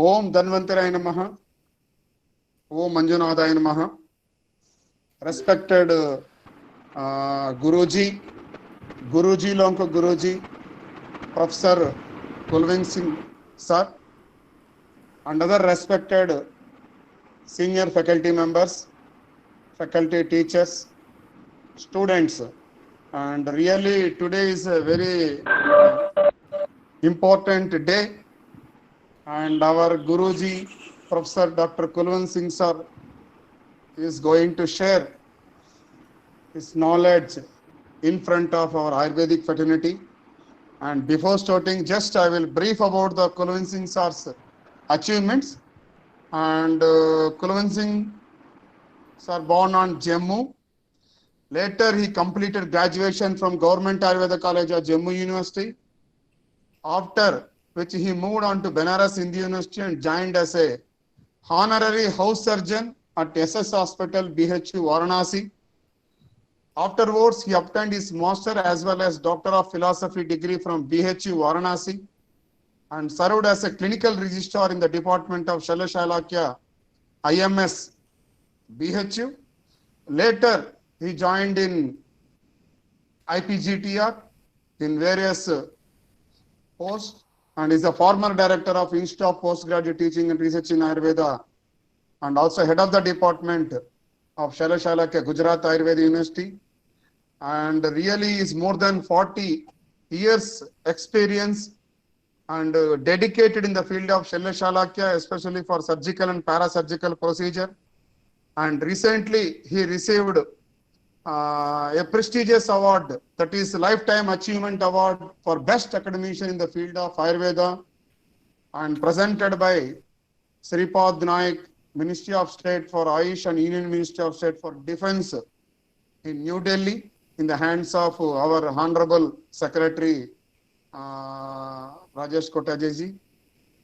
ओम धन्वंतराय नमः. ओम मंजुनाथाय नमः. Respected Guruji, Guruji Lonko Guruji, Professor Kulwant Singh Sir, and other respected senior faculty members, faculty teachers, students, and really today is a very important day, and our Guruji, Professor Dr. Kulwant Singh Sir, is going to share his knowledge in front of our Ayurvedic fraternity. And before starting, just I will brief about the Kulwant Singh Sir's achievements. And Kulwant Singh Sir born on Jammu. Later, he completed graduation from Government Ayurveda College of Jammu University. After which he moved on to Benares Hindu University and joined as a honorary house surgeon at SS Hospital, BHU, Varanasi. Afterwards, he obtained his master as well as Doctor of Philosophy degree from BHU, Varanasi, and served as a clinical registrar in the Department of Shalashalakya, IMS, BHU. Later, he joined in IPGTR in various posts and is a former director of Institute of Postgraduate Teaching and Research in Ayurveda and also head of the department of Shalashalakya, Gujarat Ayurveda University. And really is more than 40 years experience and dedicated in the field of Shalashalakya, especially for surgical and parasurgical procedure. And recently he received a prestigious award, that is Lifetime Achievement Award for Best Academician in the field of Ayurveda, and presented by Sripad Naik, Ministry of State for Ayush and Union Ministry of State for Defense in New Delhi, in the hands of our Honorable Secretary Rajesh Kotajeji.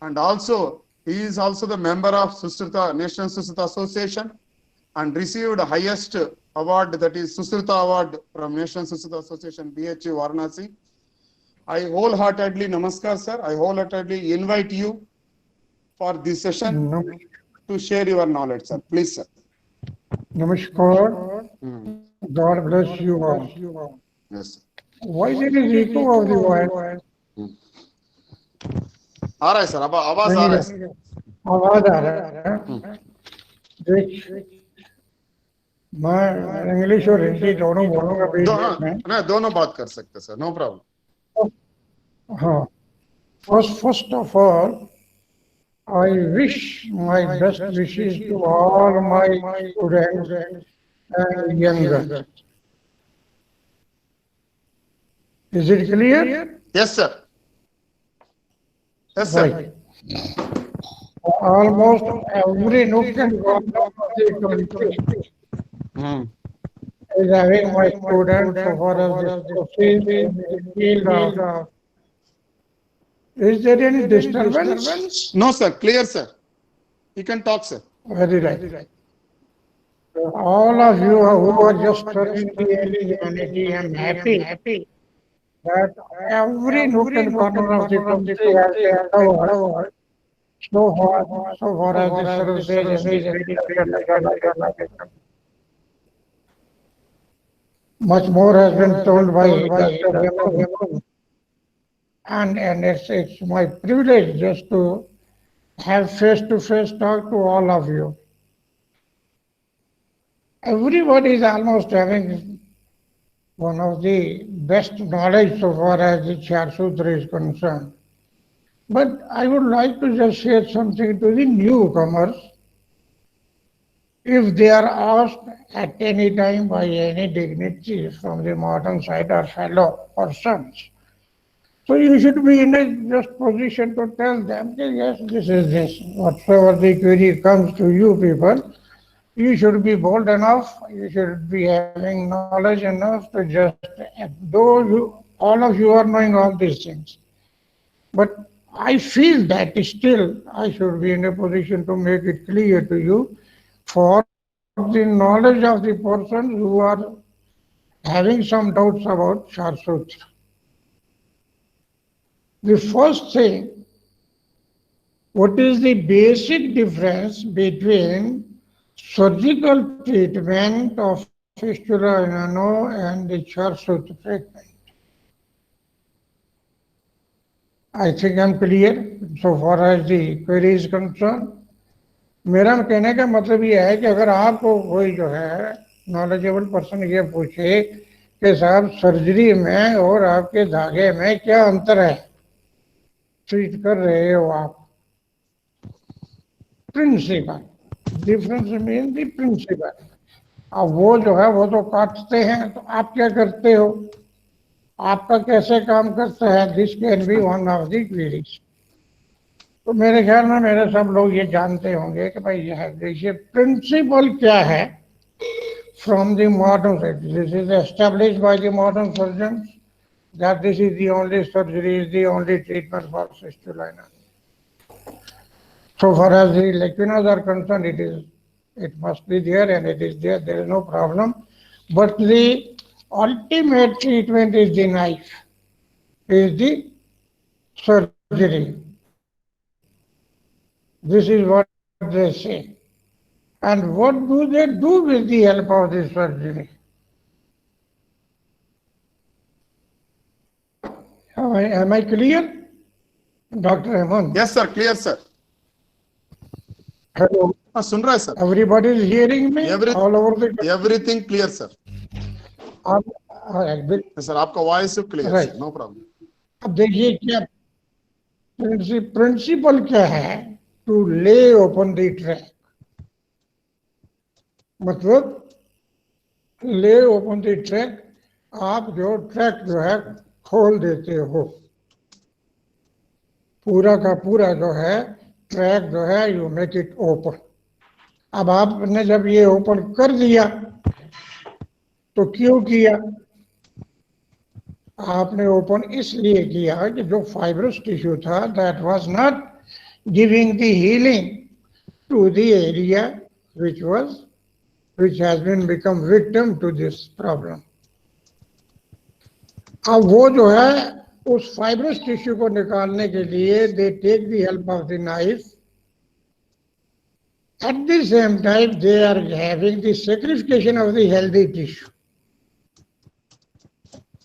And also, he is also the member of Sushrita, National Sushrita Association, and received the highest award, that is Sushrita Award from National Sushrita Association, BHU, Varanasi. I wholeheartedly, namaskar sir, I wholeheartedly invite you for this session to share your knowledge, sir. Please, sir. Namaskar. God bless you all. Yes, sir. Why there is echo of the voice? आ रहा है sir, आवाज आ रहा है sir. आवाज आ रहा है. देख, मैं इंग्लिश और हिंदी दोनों बोलूंगा बीच में. ना दोनों बात कर सकते सर, नो प्रॉब्लम. हाँ, first of all, I wish my best wishes to all my students and younger. Is it clear? Yes, sir. Yes, sir. Right. Almost every nook and corner of the country is having my students so far as this proceeds in the field of. Is there any disturbance? No, sir. Clear, sir. You can talk, sir. Very right. All of you who are just studying the humanity, I'm happy that every nook and corner of the country has been covered so far as the services in this much more has been told by Dr. Raman. And it's my privilege just to have face-to-face talk to all of you. Everybody is almost having one of the best knowledge so far as the Char Sutra is concerned. But I would like to just share something to the newcomers. If they are asked at any time by any dignitaries from the modern side or fellow persons, so you should be in a just position to tell them that yes, this is this. Whatsoever the query comes to you people, you should be bold enough, you should be having knowledge enough to just, though all of you are knowing all these things. But I feel that still I should be in a position to make it clear to you for the knowledge of the persons who are having some doubts about Char Sutra. The first thing what is the basic difference between surgical treatment of fistula in ano and the Charcot treatment? I think I'm clear so far as the query is concerned. मेरा कहने का मतलब ये है कि अगर आपको कोई जो है नॉलेजेबल पर्सन ये पूछे कि साहब सर्जरी में और आपके धागे में क्या अंतर है, ट्रीट कर रहे हो आप, principle difference mean the principle. अब वो जो है वो तो काटते हैं, तो आप क्या करते हो, आपका कैसे काम करता है, this can be one of the queries. तो मेरे ख्याल में मेरे सब लोग ये जानते होंगे कि भाई यह देखिए प्रिंसिपल क्या है from the modern side, this is established by the modern surgeon that this is the only surgery, is the only treatment for fistula. So far as the lacunas are concerned, it must be there and it is there. There is no problem. But the ultimate treatment is the knife, is the surgery. This is what they say. And what do they do with the help of the surgery? Am I clear, Dr. Hemant? Yes, sir. Clear, sir. Hello. सुन रहा है sir? Everybody is hearing me all over the country. Everything clear, sir. Sir आपका voice clear है, no problem. अब देखिए क्या principal क्या है, to ले ओपन द ट्रैक, मतलब ले ओपन द ट्रैक, आप जो ट्रैक जो है खोल देते हो, पूरा का पूरा जो है ट्रैक जो है यू मेक इट ओपन। अब आपने जब ये ओपन कर दिया तो क्यों किया, आपने ओपन इसलिए किया कि जो फाइब्रस टिश्यू था that was not giving the healing to the area which has been become victim to this problem. अब वो जो है उस फाइब्रस टिश्यू को निकालने के लिए they take the help of the knife, at the same time they are having the sacrification of the healthy tissue.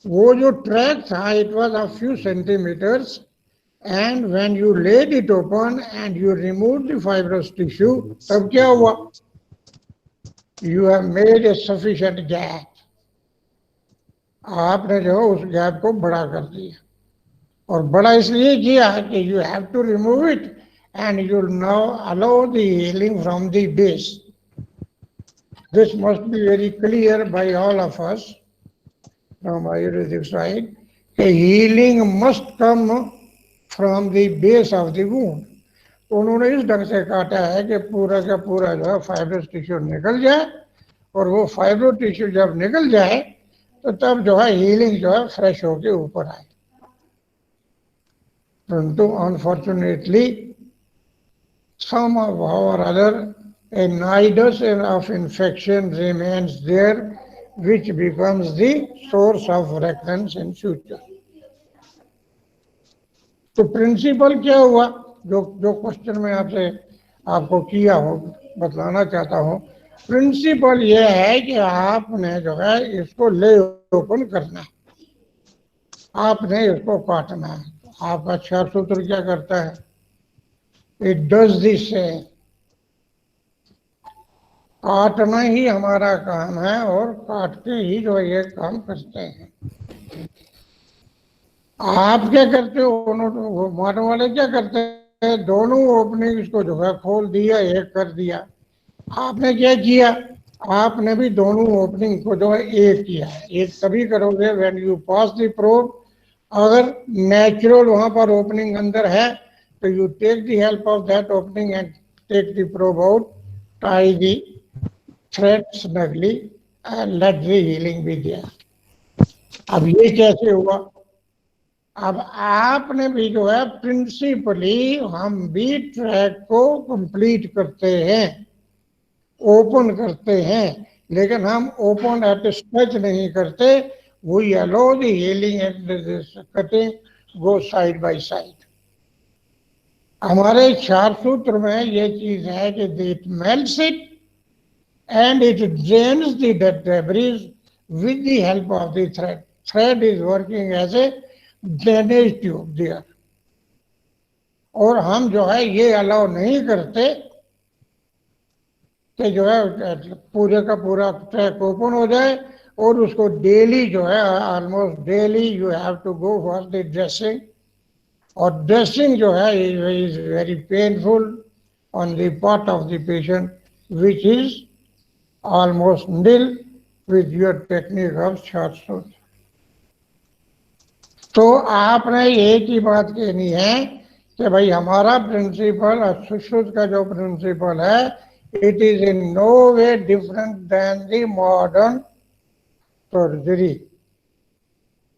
वो जो ट्रैक था it was a few centimetres and when you laid it open and you remove the fibrous tissue, तब क्या हुआ, you have made a sufficient gap, आपने जो उस gap को बड़ा कर दिया, और बड़ा इसलिए किया कि you have to remove it and you now allow the healing from the base. This must be very clear by all of us from Ayurvedic side, healing must come from the base of the wound. तो उन्होंने इस ढंग से काटा है कि पूरा का पूरा जो है फाइब्रस टिश्यू निकल जाए, और वो फाइब्रस टिश्यू जब निकल जाए तो तब जो है हीलिंग जो है फ्रेश होके ऊपर आए। परंतु unfortunately somehow or other a nidus of infection remains there, which becomes the source of recurrence in future. तो प्रिंसिपल क्या हुआ, जो जो क्वेश्चन में आपसे आपको किया हो बतलाना चाहता हूँ, प्रिंसिपल ये है कि आपने जो है इसको ले ओपन करना है, आपने इसको काटना है। आपका चार सूत्र क्या करता है, इट डज दिस, काटना ही हमारा काम है और काट के ही जो ये काम करते हैं। आप क्या करते हो, मारने वाले क्या करते हैं, दोनों ओपनिंग को जो है खोल दिया, एक कर दिया। आपने क्या किया, आपने भी दोनों ओपनिंग को जो है एक किया। एक तभी करोगे when you pass the probe. अगर नेचुरल वहां पर ओपनिंग अंदर है तो you take the help of that opening and take the probe out, tie the thread snugly and let the healing be there. अब ये कैसे हुआ, अब आपने भी जो है प्रिंसिपली हम भी ट्रैक को कंप्लीट करते हैं, ओपन करते हैं, लेकिन हम ओपन एट स्ट्रेच नहीं करते, we allow the healing and cutting go side by side. हमारे चार सूत्र में ये चीज है कि it melts it and it drains the debris with the help of the thread. Thread is working as a drainage tube there. और हम जो है ये अलाउ नहीं करते कि जो है पूरे का पूरा ट्रैक ओपन हो जाए और उसको डेली जो है almost daily you have to go for the dressing और ड्रेसिंग जो है is very painful on the part of the patient which is almost nil with your technique of short shoot. तो आपने एक ही बात कहनी है कि भाई हमारा प्रिंसिपल सुश्रुत का जो प्रिंसिपल है it is in no way different than the modern surgery.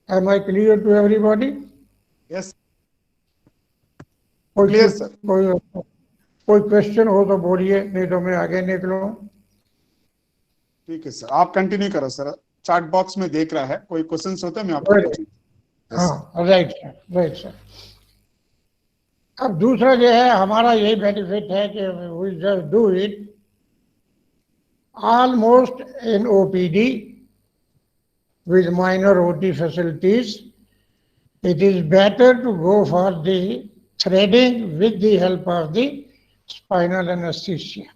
Am I clear to everybody? Yes, clear sir. कोई क्वेश्चन हो तो बोलिए, नहीं तो मैं आगे निकलूं. ठीक है सर, आप कंटिन्यू करो सर. चैट बॉक्स में देख रहा है, कोई क्वेश्चंस होते हैं मैं आपको पूछूंगा. हाँ, राइट सर, राइट सर. अब दूसरा जो है हमारा यही बेनिफिट है कि we just do it almost in OPD with minor OT facilities. It is better to go for the threading with the help of the spinal anesthesia,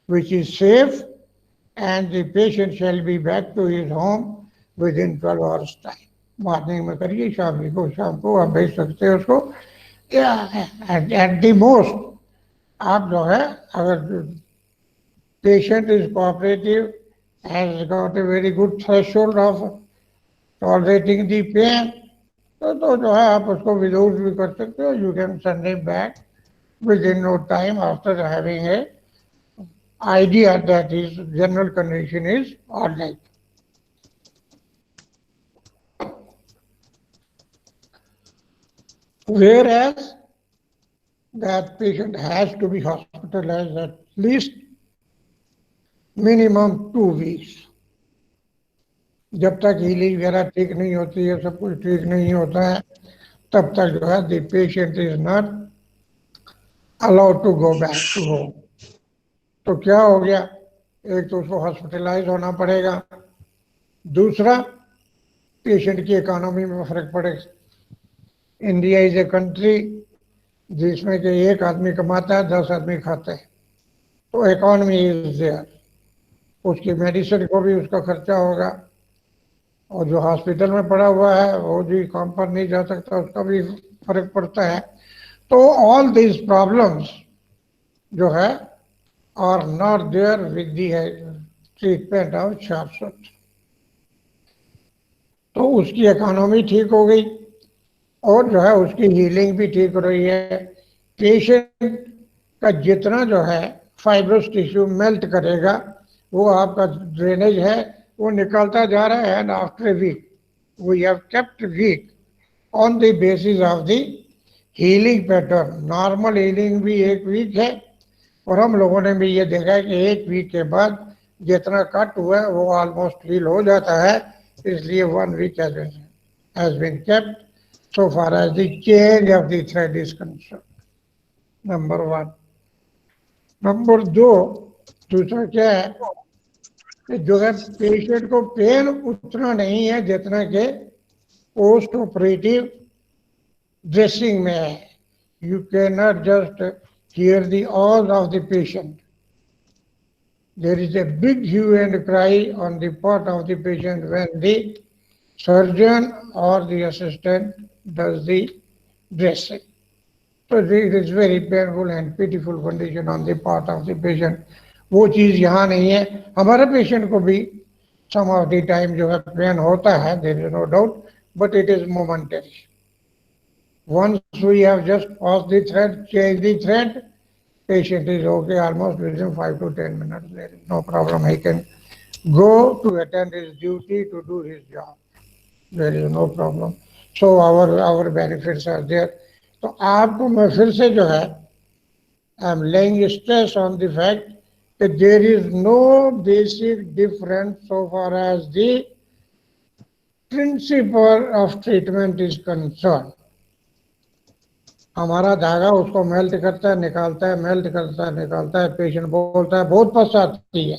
which is safe, and the patient shall be back to his home within 12 hours time. Morning में करिए, शाम को आप भेज सकते हैं उसको. At the most आप जो है अगर patient is cooperative, has got a very good threshold of tolerating the pain, तो जो है आप उसको विदाउट भी कर सकते हो. You can send him back within no time after having a idea that his general condition is all right. Whereas that patient has to be hospitalized at least minimum 2 weeks. जब तक healing वगैरह ठीक नहीं होती है, सब कुछ ठीक नहीं होता है, तब तक जो है the patient is not allowed to go back to home. तो क्या हो गया, एक तो उसको हॉस्पिटलाइज होना पड़ेगा, दूसरा पेशेंट की इकोनॉमी में फर्क पड़ेगा. इंडिया इज ए कंट्री जिसमें कि एक आदमी कमाता है, 10 आदमी खाते हैं, तो इकोनॉमी इज देयर. उसकी मेडिसिन को भी उसका खर्चा होगा, और जो हॉस्पिटल में पड़ा हुआ है वो भी काम पर नहीं जा सकता, उसका भी फर्क पड़ता है. तो ऑल दिस प्रॉब्लम्स जो है are not there with the treatment of sharp shoot. तो उसकी इकोनॉमी ठीक हो गई और जो है उसकी हीलिंग भी ठीक हो रही है. पेशेंट का जितना जो है फाइब्रस टिश्यू मेल्ट करेगा वो आपका ड्रेनेज है वो निकलता जा रहा है. And after a week we have kept week on the basis of the healing pattern. Normal healing भी 1 वीक है, और हम लोगों ने भी ये देखा है कि 1 वीक के बाद जितना कट हुआ है वो ऑलमोस्ट हील हो जाता है. इसलिए 1 week has been kept so far as the change of the thread is concerned. Number 1. Number 2, दूसरा क्या है कि जो है पेशेंट को पेन उतना नहीं है जितना के पोस्ट ऑपरेटिव ड्रेसिंग में है. You can not just hear the awes of the patient. There is a big hue and cry on the part of the patient when the surgeon or the assistant does the dressing. So it is very painful and pitiful condition on the part of the patient. वो चीज़ यहाँ नहीं है. हमारे patient को भी some of the time जो है pen होता है, there is no doubt, but it is momentary. Once we have just passed the thread, change the thread, patient is okay almost within 5 to 10 minutes. There is no problem. He can go to attend his duty, to do his job. There is no problem. So our benefits are there. तो आपको मैं फिर से जो है I am laying stress on the fact that there is no basic difference so far as the principle of treatment is concerned. हमारा धागा उसको मेल्ट करता है, निकालता है, मेल्ट करता है, निकालता है। पेशेंट बोलता है बहुत पस आती है।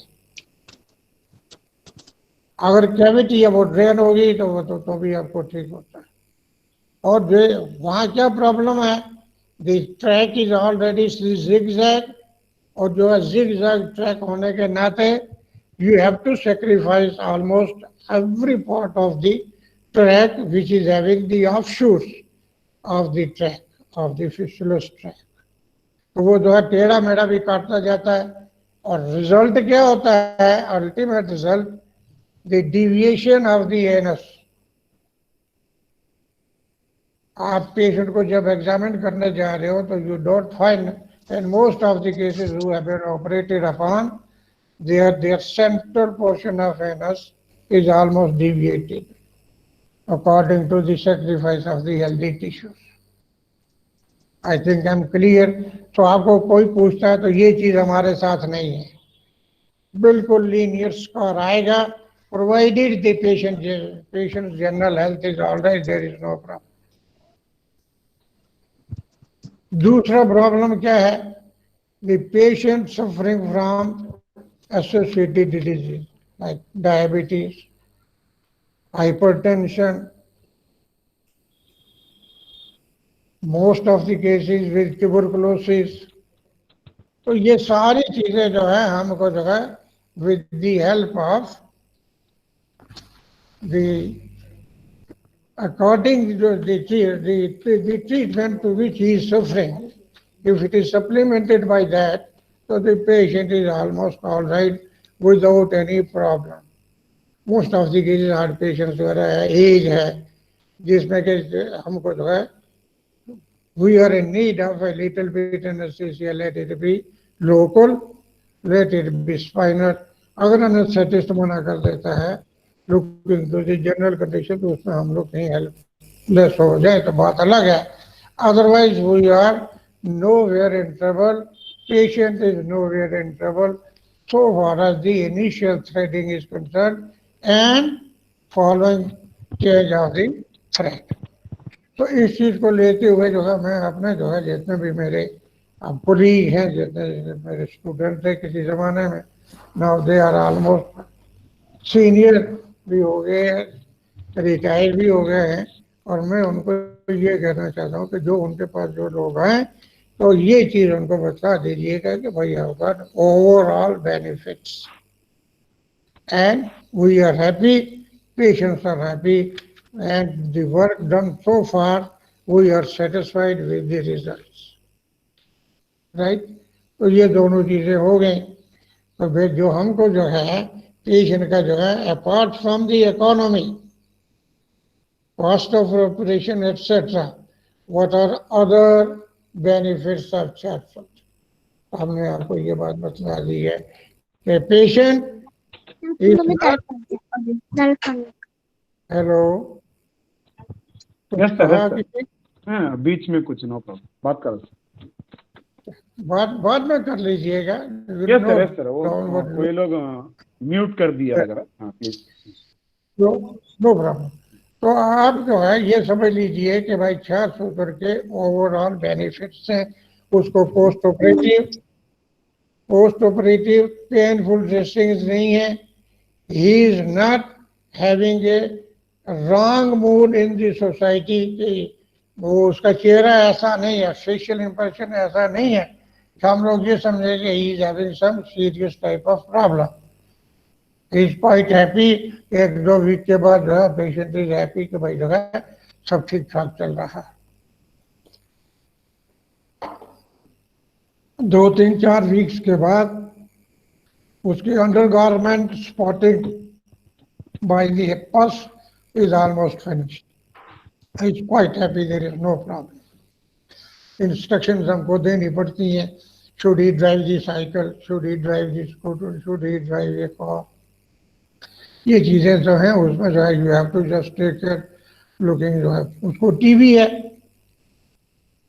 अगर कैविटी है वो ड्रेन होगी तो वो तो भी आपको ठीक होता है। और जो वहाँ क्या प्रॉब्लम है, the track is already zigzag, और जो है जिगजैग ट्रैक होने के नाते you have to sacrifice almost every part of the track which is having the offshoots of the track of the fistulous track. तो वो जो है टेढ़ा मेढ़ा भी काटता जाता है, और रिजल्ट क्या होता है, ultimate result the deviation of the anus. आप पेशेंट को जब एग्जामिन करने जा रहे हो तो you don't find in most of the cases who have been operated upon their central portion of anus is almost deviated according to the sacrifice of the healthy tissues. I think I'm clear. तो आपको कोई पूछता है तो ये चीज हमारे साथ नहीं है, बिल्कुल लीनियर स्कोर आएगा, provided the patient's general health is all right, there is no problem. दूसरा प्रॉब्लम क्या है, the patient suffering from associated disease like diabetes, hypertension, most of the cases with tuberculosis. तो ये सारी चीजें जो है हमको जो है with the help of the according to the treatment to which he is suffering, if it is supplemented by that, so the patient is almost all right without any problem. Most of the cases heart patients जो है as है जिसमें कि हमको जो है we are in need of a little bit anesthesia, let it be local, let it be spinal. अगर anaesthetist मना कर देता है looking to the general condition तो उसमें हम लोग कहीं हेल्पलेस हो जाए तो बात अलग है। Otherwise we are nowhere in trouble, patient is nowhere in trouble so far as the initial threading is concerned and following change of the thread. तो इस चीज को लेते हुए जो है मैं अपने जो है जितने भी मेरे कोलीग हैं, जितने मेरे स्टूडेंट थे किसी जमाने में, now they are almost senior भी हो गए हैं, रिटायर भी हो गए हैं, और मैं उनको ये कहना चाहता हूँ कि जो उनके पास जो लोग हैं तो ये चीज उनको बता दीजिएगा कि भाई have got overall benefits and we are happy, patients are happy, and the work done so far, we are satisfied with the results, right? तो ये दोनों चीजें हो गई। तो फिर जो हमको जो है पेशेंट का जो है apart from the economy, cost of operation etcetera, what are other benefits of चैटफुट, हमने आपको ये बात बता दी है कि पेशेंट हेलो यस सर, हाँ बीच में कुछ नो प्रॉब्लम, बात करो बाद में कर लीजिएगा। यस सर कोई लोग म्यूट कर दिया अगर, हाँ प्लीज नो प्रॉब्लम। तो आप जो है ये समझ लीजिए कि भाई 600 करके ओवरऑल बेनिफिट्स हैं। उसको पोस्ट ऑपरेटिव पेनफुल ड्रेसिंग्स नहीं है, he is not having a wrong mood in the society, वो उसका चेहरा ऐसा नहीं है, फेशियल इंप्रेशन ऐसा नहीं है कि हम लोग ये समझे कि he is having some serious type of problem. He is quite happy. 1-2 week के बाद जो है पेशेंट इज हैप्पी कि भाई जो है सब ठीक ठाक चल रहा है। 2-3-4 वीक्स के बाद उसकी अंडरगारमेंट स्पॉटिंग बाय द पस is almost finished. He's quite happy, there is no problem. Instructions हमको देनी पड़ती हैं, should he drive the cycle, should he drive the scooter, should he drive a car, ये चीजें जो हैं उसमें जो है you have to just take care looking जो है। उसको टीबी है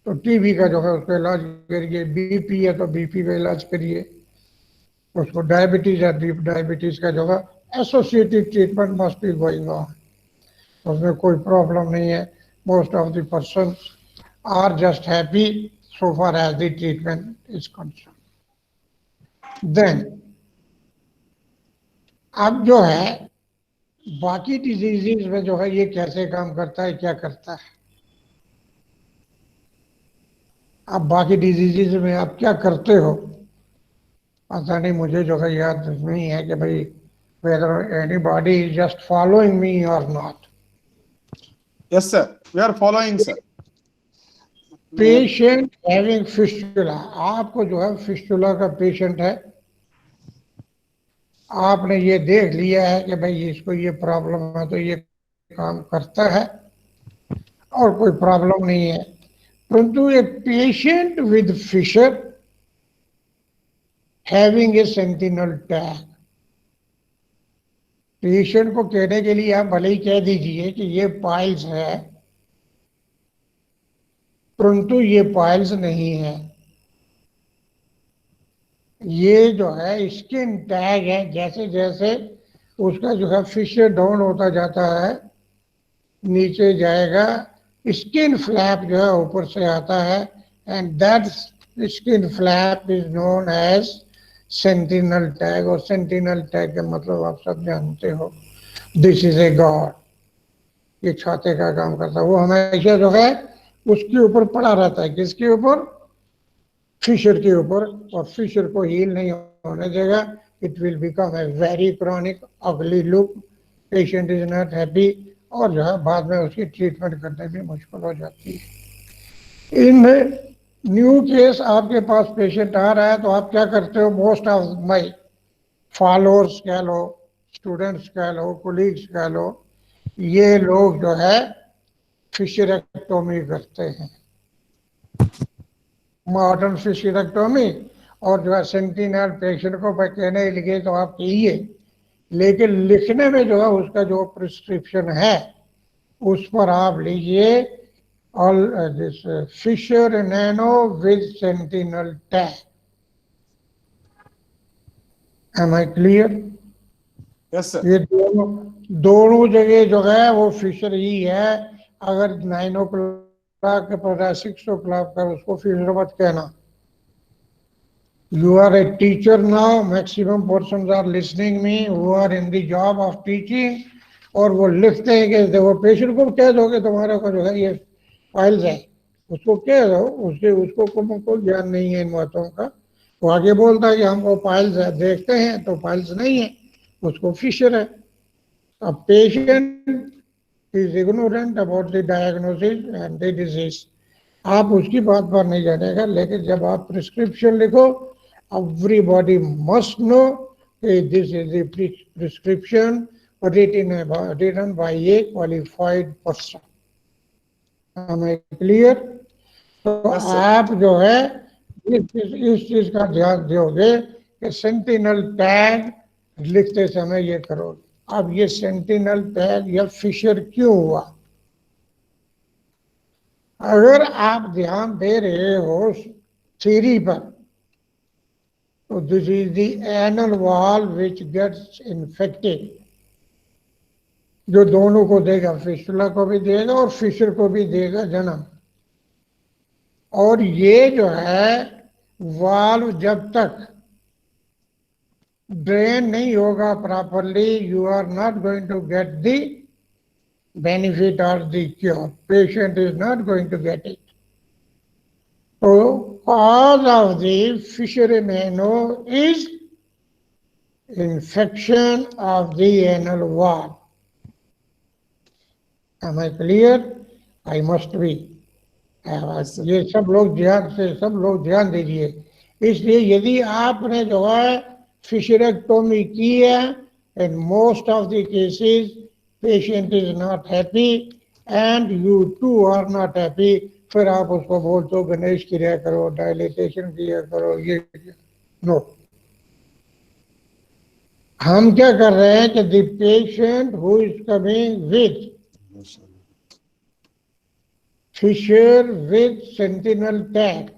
तो टीबी का जो है उसका इलाज करिए, बीपी है तो बीपी का इलाज करिए, उसको डायबिटीज है डायबिटीज का जो है associated treatment must be going on, उसमें कोई प्रॉब्लम नहीं है। Most of the person are just happy so far as the treatment is concerned. Then अब जो है बाकी डिजीजेस में जो है ये कैसे काम करता है, क्या करता है। अब बाकी डिजीजेस में आप क्या करते हो पता नहीं, मुझे जो है याद नहीं है कि भाई whether anybody is just following me or not. Yes, sir. We are following, sir. Patient having fistula, आपको जो है फिस्टुला का पेशेंट है, आपने ये देख लिया है कि भाई इसको ये प्रॉब्लम है तो ये काम करता है और कोई प्रॉब्लम नहीं है, परंतु a patient with fissure having a sentinel tag, patient को कहने के लिए आप भले ही कह दीजिए कि ये पाइल्स है, परंतु ये पाइल्स नहीं है, ये जो है स्किन टैग है। जैसे जैसे उसका जो है फिशर डाउन होता जाता है नीचे जाएगा, स्किन फ्लैप जो है ऊपर से आता है, and that skin flap is known as sentinel tag. और सेंटिनल टैग का मतलब आप सब जानते हो, दिस इज ए गॉड, ये छाते का काम करता है। वो हमेशा जो है उसके ऊपर पड़ा रहता है, किसके ऊपर, फिशर के ऊपर, और फिशर को हील नहीं होने देगा। It will become a very chronic ugly look, patient is not happy, और जो है बाद में उसकी ट्रीटमेंट करने भी मुश्किल हो जाती है। इन न्यू केस आपके पास पेशेंट आ रहा है तो आप क्या करते हो, मोस्ट ऑफ माई फॉलोअर्स कह लो, स्टूडेंट्स कह लो, कोलीग्स कह लो, ये लोग जो है फिशरेक्टोमी करते हैं, मॉडर्न फिशरेक्टोमी। और जो है सेंटिनल पेशेंट को कहने लगे तो आप कहिए, लेकिन लिखने में जो है उसका जो प्रिस्क्रिप्शन है उस पर आप लीजिए all this fissure in ano with sentinel tag. Am I clear? Yes, sir. ये दोनों जगह जो है वो फिशर ही है। अगर 9 o'clock के पर 6 o'clock पर उसको फिशर मत कहना। You are a teacher now, maximum persons are listening me who are in the job of teaching, और वो लिखते हैं कि देखो पेशेंट को कह दोगे तुम्हारे को जो है ये फाइल्स है, उसको कह दो, उसको कोई ज्ञान नहीं है इन बातों का। वो आगे बोलता है कि हमको फाइल्स है, देखते हैं तो फाइल्स नहीं है, उसको फिशर है। अब patient is ignorant about the diagnosis and the disease, आप उसकी बात पर नहीं जानेगा। लेकिन जब आप प्रिस्क्रिप्शन लिखो, everybody must know this is the prescription written by a qualified person. Am I clear? तो Yes, sir. आप जो है इस चीज का ध्यान दोगे कि सेंटिनल टैग लिखते समय ये करो। अब ये सेंटिनल टैग या फिशर क्यों हुआ, अगर आप ध्यान दे रहे हो थ्योरी पर, तो this is the anal wall which gets infected, जो दोनों को देगा, फिशुला को भी देगा और फिशर को भी देगा जन्म। और ये जो है वाल्व जब तक ड्रेन नहीं होगा properly, you are not going to get the benefit or the cure. Patient is not going to get it. So cause of the fissure in ano is infection of the anal wall. Am I clear? I must be. ये सब लोग ध्यान दीजिए। इसलिए यदि आपने जो है फिशरेक्टोमी की है, in most of the cases patient is not happy and you too are not happy, फिर आप उसको बोलते हो गणेश क्रिया करो, डायलिटेशन किया करो, ये नो। हम क्या कर रहे हैं कि the patient who is coming with fissure with sentinel tag,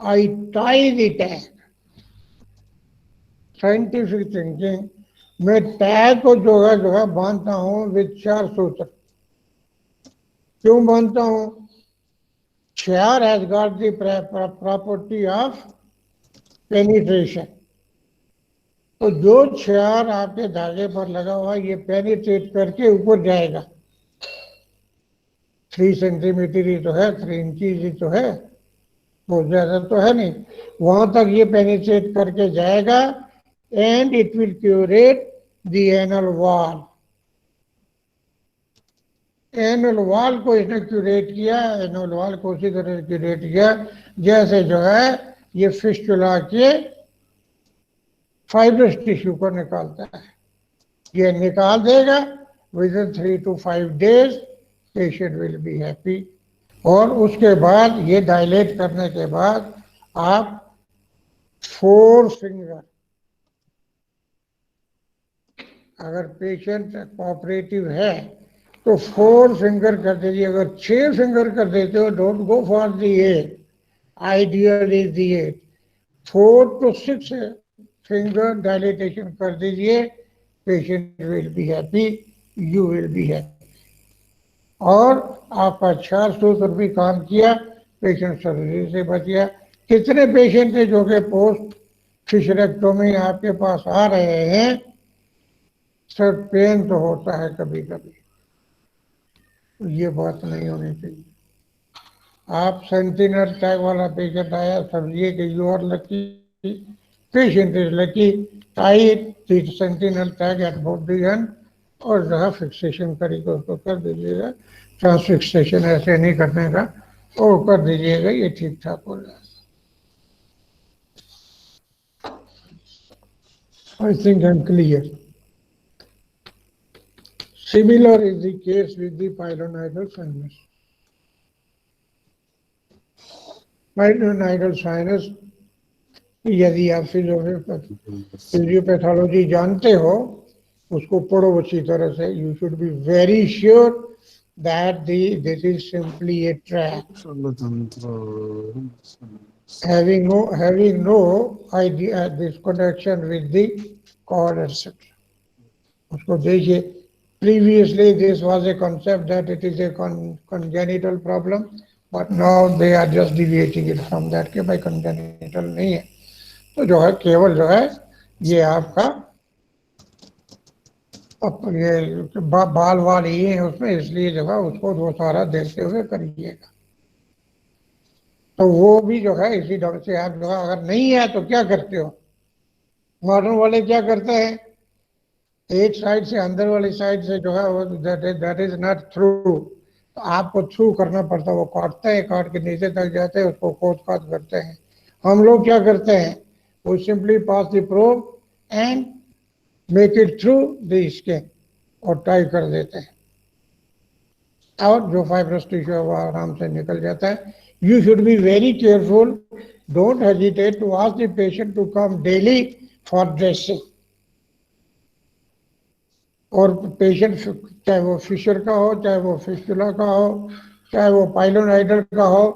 I tie the tag. Scientific thinking, मैं टैग को जो है बांधता हूं विद 4 सूत्र। क्यों बांधता हूं? chair has got the property of penetration. तो जो चेयर आपके धागे पर लगा हुआ ये पेनिट्रेट करके ऊपर जाएगा. 3 सेंटीमीटर ही तो है, 3 इंचीज ही तो है, बहुत ज्यादा तो है नहीं. वहां तक ये पेनिट्रेट करके जाएगा and it will curate the anal wall. Annual wall को इसने क्यूरेट किया, एनुअल वॉल को उसी तरह क्यूरेट किया जैसे जो है ये फिस्टुला के फाइब्रस टिश्यू को निकालता है. ये निकाल देगा with in 3 to 5 days patient will be happy. और उसके बाद ये डायलेट करने के बाद आप 4 फिंगर, अगर पेशेंट कोऑपरेटिव है तो 4 फिंगर कर दीजिए. अगर 6 फिंगर कर देते हो don't go for the 8, ideal is the 8. 4 to 6 finger dilatation कर दीजिए, patient will be happy, you will be happy. और आपका अच्छा सूत्र भी काम किया, पेशेंट सर्जरी से बच गया. कितने पेशेंट है जो कि पोस्ट फिशरेक्टोमी आपके पास आ रहे हैं? सर पेन तो होता है कभी कभी, ये बात नहीं होनी चाहिए. आप सेंटिनल टैग वाला पेशेंट आया, समझिए कि you are lucky, patient is lucky. Tight the sentinel tag at both the end और जहाँ फिक्सेशन करेगा उसको कर दीजिएगा. ट्रांसफिक्सेशन ऐसे नहीं करने का, वो कर दीजिएगा, ये ठीक ठाक हो जाएगा. I think I'm clear. Similar is the case with the pilonidal sinus. Pilonidal sinus, यदि आप फिजियोपैथोलॉजी जानते हो उसको पढ़ो अच्छी तरह से. You should be very sure that this is simply a tract having no idea this connection with the cord etc. उसको देखिए. Previously this was a concept that it is a congenital problem, but now they are just deviating it from that कि भाई congenital नहीं है. तो जो है केवल जो है ये आपका ये बाल वाल ये है उसमें, इसलिए जो है उसको वो सारा देखते हुए करिएगा. तो वो भी जो है इसी ढंग से आप जो है, अगर नहीं है तो क्या करते हो? मॉडर्न वाले क्या करते हैं, एक साइड से अंदर वाली साइड से जो है वो दैट इज नॉट थ्रू, तो आपको थ्रू करना पड़ता है. वो काटते हैं, काट के नीचे तक जाते हैं, उसको खोद खाद करते हैं. हम लोग क्या करते हैं, वो simply pass the probe and make it through the skin और टाई कर देते हैं और जो फाइब्रस टिश्यू है वो आराम से निकल जाता है. You should be very careful. Don't hesitate to ask the patient to come daily for dressing. और पेशेंट चाहे वो फिशर का हो, चाहे वो फिस्टुला का हो, चाहे वो पाइलोनाइडल का हो,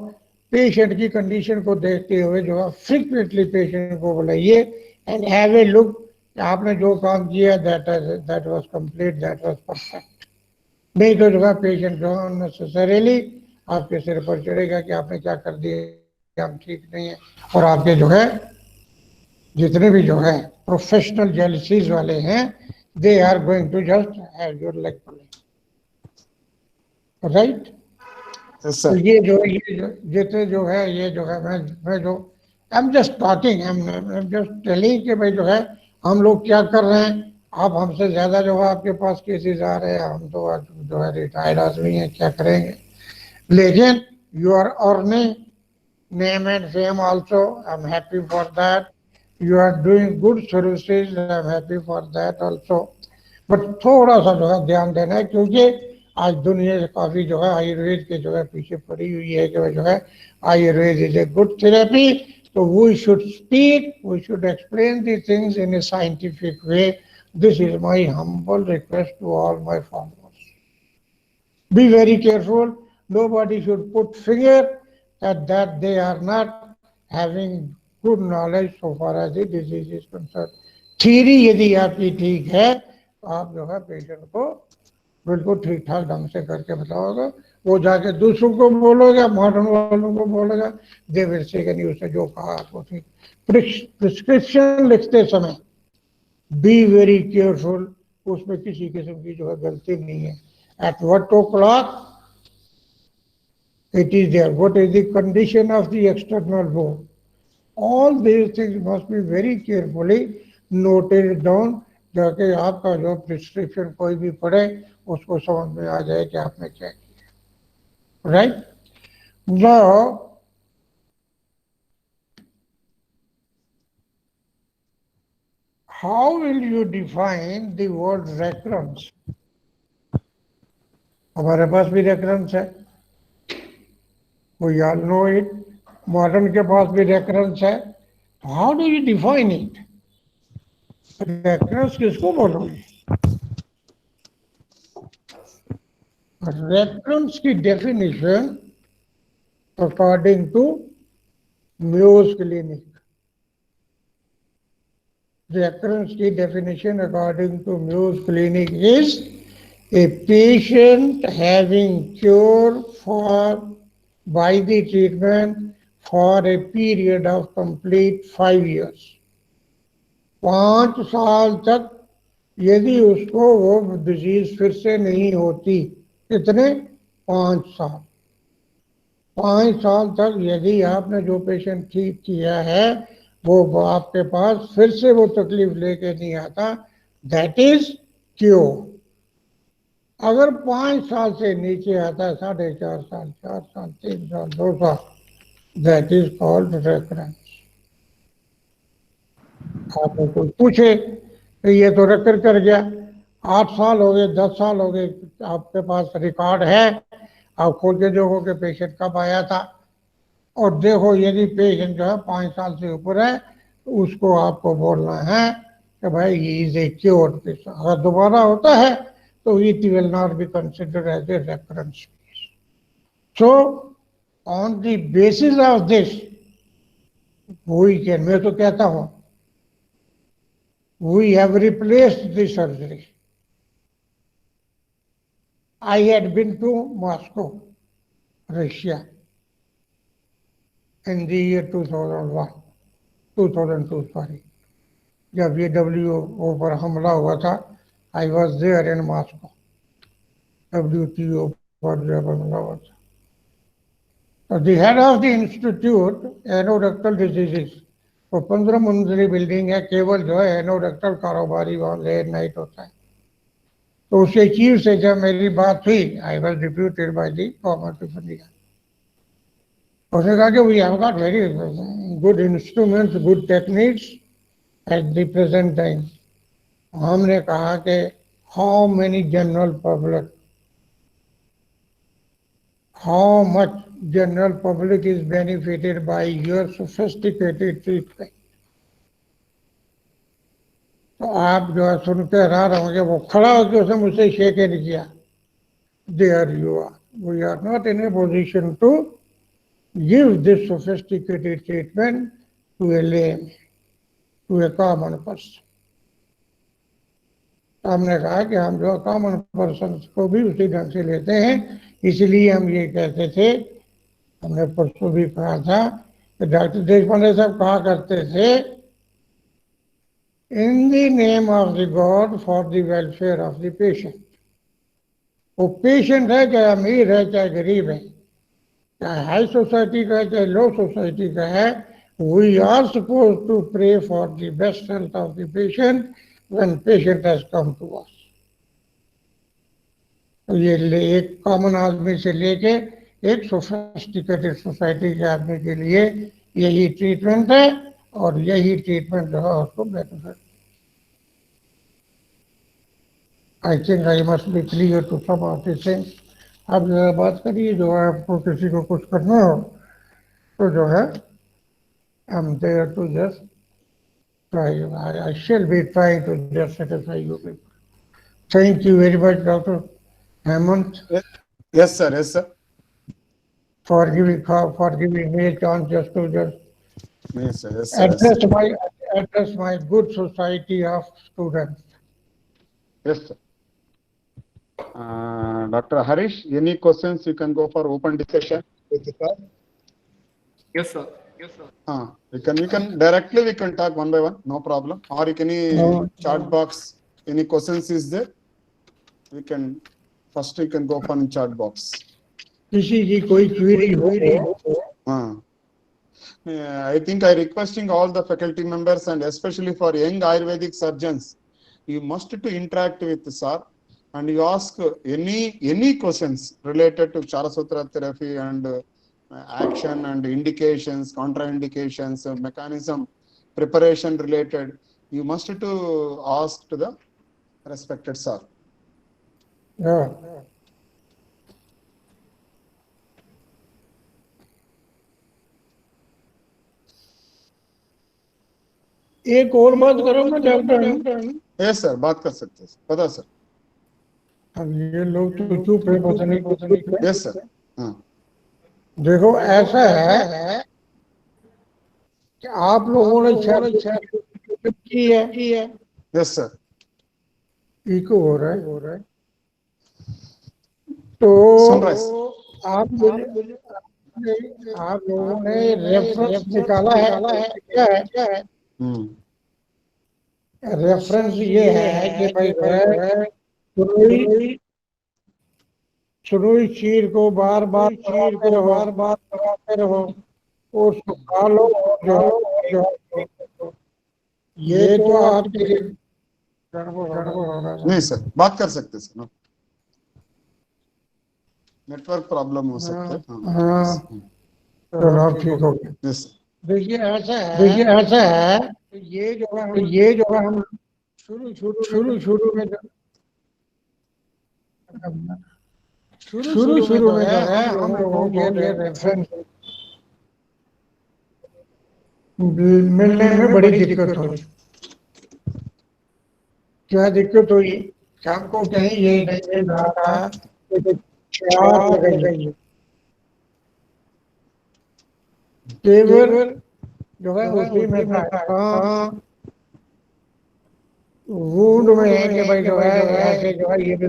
पेशेंट की कंडीशन को देखते हुए जो है फ्रीक्वेंटली पेशेंट को बुलाइए एंड हैव ए लुक. आपने जो काम किया that was complete, that was perfect. नहीं तो जो है पेशेंट जो है अननेसेसरीली आपके सिर पर चढ़ेगा कि आपने क्या कर दिया, हम ठीक नहीं है. और आपके जो है जितने भी जो है प्रोफेशनल जेलसीज वाले हैं, they are going to just have your leg pulling, right? Yes, sir. तो ये जितने जो है ये जो है मैं जो I'm just talking, I'm just telling कि भाई जो है हम लोग क्या कर रहे हैं. आप हमसे ज्यादा जो है आपके पास केसेस आ रहे हैं, हम तो जो है रिटायर्ड आदमी हैं, क्या करेंगे. लेकिन you are earning name and fame also. I'm happy for that. You are doing good services. I'm happy for that also. But थोड़ा सा जो है ध्यान देना है, क्योंकि आज दुनिया काफी जो है आयुर्वेद के जो है पीछे पड़ी हुई है कि जो है Ayurveda is a good therapy. तो we should speak, we should explain the things in a scientific way. This is my humble request to all my followers. Be very careful. Nobody should put finger at that they are not having good knowledge so far as the disease is concerned. Theory यदि आपकी ठीक है तो आप जो है patient को बिल्कुल ठीक ठाक ढंग से करके बताओगे, वो जाके दूसरों को बोलोगे, मॉडर्न वालों को बोलेगा, दे विल से उसने जो कहा आपको ठीक। प्रिस्क्रिप्शन लिखते समय बी वेरी केयरफुल, उसमें किसी किस्म की जो है गलती नहीं है। At what o'clock it is there, what is the condition of the external bone, all these things must be very carefully noted down, ताकि आपका जो प्रिस्क्रिप्शन कोई भी पढ़े उसको समझ में आ जाए कि आपने क्या किया। Right now how will you define the word recurrence? हमारे पास भी रेकरेंस है, we all know it, modern के पास भी रेकरेंस है। How do you define it? Recurrence किसको बोलोगे? रेकरेंस की definition according to muse clinic, recurrence की definition according to Muse Clinic is a patient having cure for by the treatment for a period of complete 5 years. 5 साल तक यदि उसको वो disease फिर से नहीं होती, कितने? 5 साल। 5 साल तक यदि आपने जो पेशेंट ठीक किया है वो आपके पास फिर से वो तकलीफ लेके नहीं आता, दैट इज क्योर। अगर 5 साल से नीचे आता है, 4.5 साल, 4 साल, 3 साल, 2 साल, दैट इज कॉल्ड रेकरेंस। आपको कोई पूछे तो ये तो रेकर कर गया, 8 साल हो गए, 10 साल हो गए, आपके पास रिकॉर्ड है, आप खोल के देखो कि पेशेंट कब आया था, और देखो यदि पेशेंट जो है 5 साल से ऊपर है तो उसको आपको बोलना है कि भाई he is a cured patient. अगर दोबारा होता है तो it will not be considered as a reference. So on the basis of this we can, मैं तो कहता हूं, we have replaced the surgery. I had been to Moscow, Russia in the year 2001, 2002 sorry, जब ये WHO पर हमला हुआ था, I was there in Moscow, WTO पर जब हमला हुआ था। So the head of the institute, anorectal diseases, वो 15 मंजिली बिल्डिंग है, केवल जो है एनोरेक्टल कारोबारी वहाँ लेट नाइट होता है। तो उसके चीफ से जब मेरी बात हुई, I was deputed by the government of India, उसने कहा कि we have got very good instruments, good techniques at the present time. हमने कहा कि how many general public, how much general public is benefited by your sophisticated treatment. तो आप जो है सुनते हैरान होंगे, वो खड़ा होकर उसने मुझसे शेक हैंड किया। There you are, we are not in a position to give this sophisticated treatment to a layman, to a common person. हमने कहा कि हम जो कॉमन पर्सन को भी उसी ढंग से लेते हैं, इसलिए हम ये कहते थे, हमने परसों भी कहा था कि डॉक्टर देशपांडे साहब कहा करते थे, in the name of the God for the welfare of the patient. वो पेशेंट है चाहे अमीर है चाहे गरीब है, चाहे हाई सोसाइटी का है चाहे लो सोसाइटी का है, we are suppose to pray for the best health of the patient when patient has come to us. तो ये एक कॉमन आदमी से लेके एक सोफिस्टिकेटेड सोसाइटी के आदमी के लिए यही ट्रीटमेंट है, और यही ट्रीटमेंट जो है उसको benefit. I think I must be clear to some of this things. आप जो है बात करिए, जो है आपको किसी को कुछ करना हो तो जो है I am there to just try, I shall be trying to just satisfy you people. Thank you very much doctor Hemant. Yes, sir. Yes, sir. for giving me a chance just to Yes, sir. Yes, sir. Yes, sir. address my good society of students. Yes, sir. Dr. Harish, any questions you can go for open discussion with the sir. Yes, sir. We can directly we can talk one by one, no problem. Or you can any chat box, any questions is there? We can first you can go for chat box. किसी की कोई query हो I think I requesting all the faculty members and especially for young Ayurvedic surgeons, you must to interact with the sir and you ask any questions related to Charasutra therapy and action and indications, contraindications, mechanism, preparation related. You must to ask to the respected sir. हाँ। एक और बात करो ना doctor. Yes sir, बात कर सकते हैं, पता सर। अब ये लोग तो चुप है, पता नहीं। Yes sir. हाँ देखो ऐसा है कि आप लोगों ने की है। Yes sir. इको हो रहा है तो आप लोगों ने रेफरेंस निकाला है, क्या है? रेफरेंस ये है कि भाई सुरुई चीर को बार बार लगाते रहो और सुखा लो जो ये तो आपके नहीं सर, बात कर सकते सर, नेटवर्क प्रॉब्लम हो सकता है। हाँ चलो ठीक हो गया। Yes sir. देखिए ऐसा है ये जो है हम शुरू में जो है हम लोगों को ये रेफरेंस मिलने में बड़ी दिक्कत हुई। क्या दिक्कत हुई? हमको कहीं ये नहीं रहा था केवल जो है उसी में था वूंड में है कि भाई जो है ऐसे जो है ये भी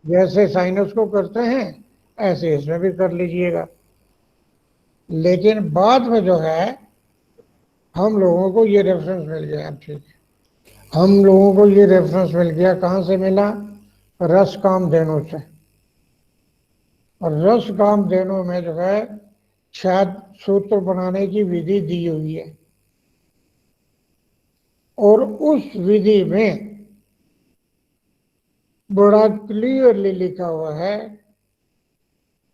जैसे साइनस को करते हैं ऐसे इसमें भी कर लीजिएगा। लेकिन बाद में जो है हम लोगों को ये रेफरेंस मिल गया। ठीक है, हम लोगों को ये रेफरेंस मिल गया। कहाँ से मिला? रस कामधेनु से। और रस कामधेनु में जो है शायद सूत्र बनाने की विधि दी हुई है और उस विधि में बड़ा क्लियरली लिखा हुआ है।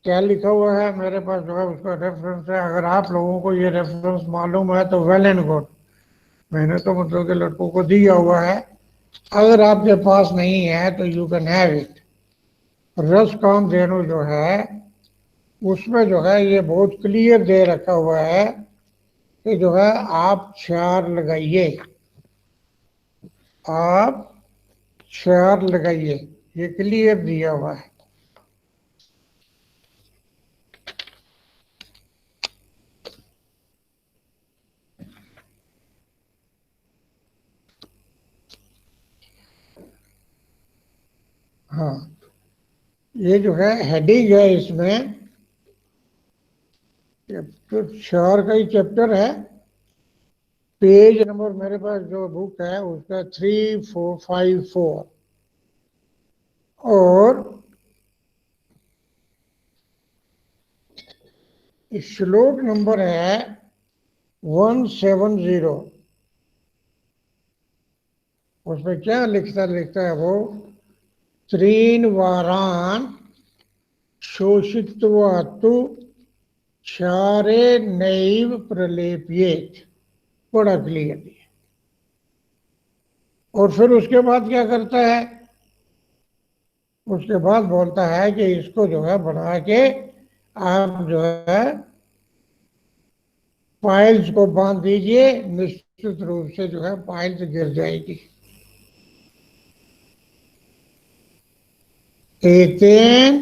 क्या लिखा हुआ है? मेरे पास जो है उसका रेफरेंस है। अगर आप लोगों को ये रेफरेंस मालूम है तो वेल एंड गुड, मैंने तो मतलब के लड़कों को दिया हुआ है। अगर आपके पास नहीं है तो यू कैन हैव इट। रस कामधेनु जो है उसमें जो है ये बहुत क्लियर दे रखा हुआ है कि जो है आप क्षार लगाइए, आप क्षार लगाइए, ये क्लियर दिया हुआ है। हाँ, ये जो है हेडिंग है इसमें, क्षार का ही चैप्टर है। पेज नंबर मेरे पास जो बुक है उसका 3454 और श्लोक नंबर है 170। उसमें क्या लिखता है वो? त्रीन वारान शोषित्वा तु क्षारे नैव प्रलेप्येत। बड़ा क्लियर है। और फिर उसके बाद क्या करता है? उसके बाद बोलता है कि इसको जो है बना के आप जो है पाइल्स को बांध दीजिए, निश्चित रूप से जो है पाइल्स गिर जाएगी। एतेन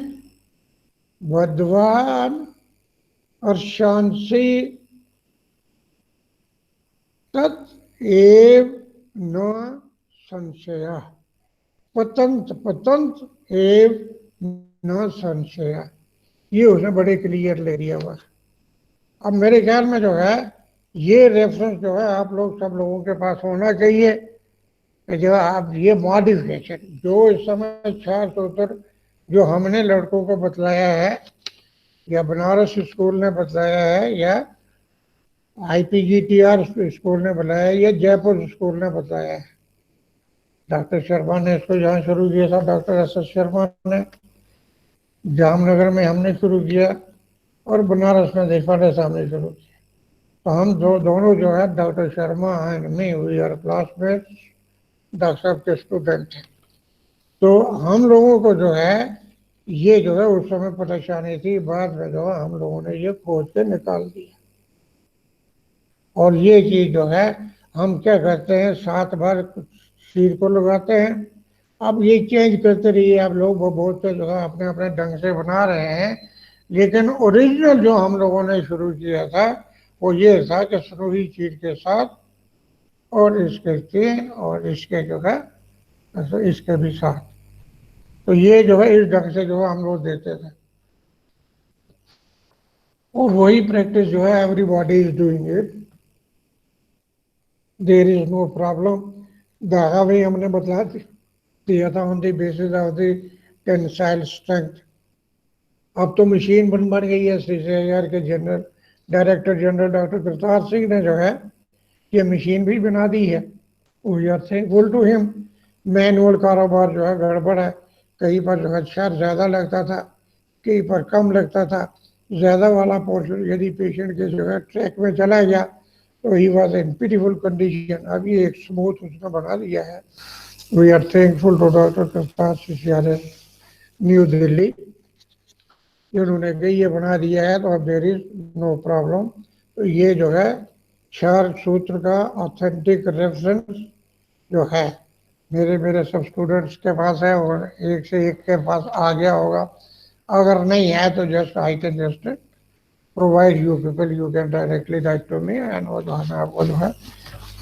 वध्वान और शांसी तत् एव न संशय। पतंत पतंत एव न संशय, ये उसने बड़े क्लियर ले लिया हुआ। अब मेरे ख्याल में जो है ये रेफरेंस जो है आप लोग सब लोगों के पास होना चाहिए कि जो आप ये मॉडिफिकेशन जो इस समय 6 सूत्र जो हमने लड़कों को बतलाया है या बनारस स्कूल ने बतलाया है या IPGTR स्कूल ने बताया या जयपुर स्कूल ने बताया है। डॉक्टर शर्मा ने इसको जहाँ शुरू किया था, डॉक्टर SS शर्मा ने जामनगर में हमने शुरू किया और बनारस में देशपांडे साहब ने शुरू किया। तो हम दोनों जो है doctor Sharma and me we are classmates, doctor साहब के स्टूडेंट हैं। तो हम लोगों को जो है ये जो है उस समय परेशानी थी, बाद में जो है हम लोगों ने ये खोज के निकाल दिया। और ये चीज जो है हम क्या करते हैं 7 बार सिर को लगाते हैं। अब ये चेंज करते रहिए आप लोग, वो बहुत से जो है अपने अपने ढंग से बना रहे हैं, लेकिन ओरिजिनल जो हम लोगों ने शुरू किया था वो ये था कि सनोही चीर के साथ और इसके 3 और इसके जो है इसके भी साथ। तो ये जो है इस ढंग से जो है हम लोग देते थे और वही प्रैक्टिस जो है everybody is doing it, there is no problem. धागा भी हमने बतला दिया था on the basis of the tensile strength. अब तो मशीन बन गई है। CCIR के general director general doctor Kartar Singh ने जो है ये मशीन भी बना दी है। We are thankful to him. Manual कारोबार जो है गड़बड़ है, कहीं पर जो है चार्ज ज़्यादा लगता था, कहीं पर कम लगता था। ज़्यादा वाला पोर्शन यदि पेशेंट के जो है ट्रैक में चला गया तो he was in pitiful condition. अब ये एक स्मूथ उसने बना दिया है। We are thankful to doctor Kartar CCIR New Delhi, जिन्होंने ये बना दिया है। तो अब देर इज नो प्रॉब्लम। तो ये जो है 4 सूत्र का ऑथेंटिक रेफरेंस जो है मेरे सब स्टूडेंट्स के पास है और एक से एक के पास आ गया होगा। अगर नहीं है तो just I can just provide you people, you can directly write to me and वो जो है मैं आपको जो है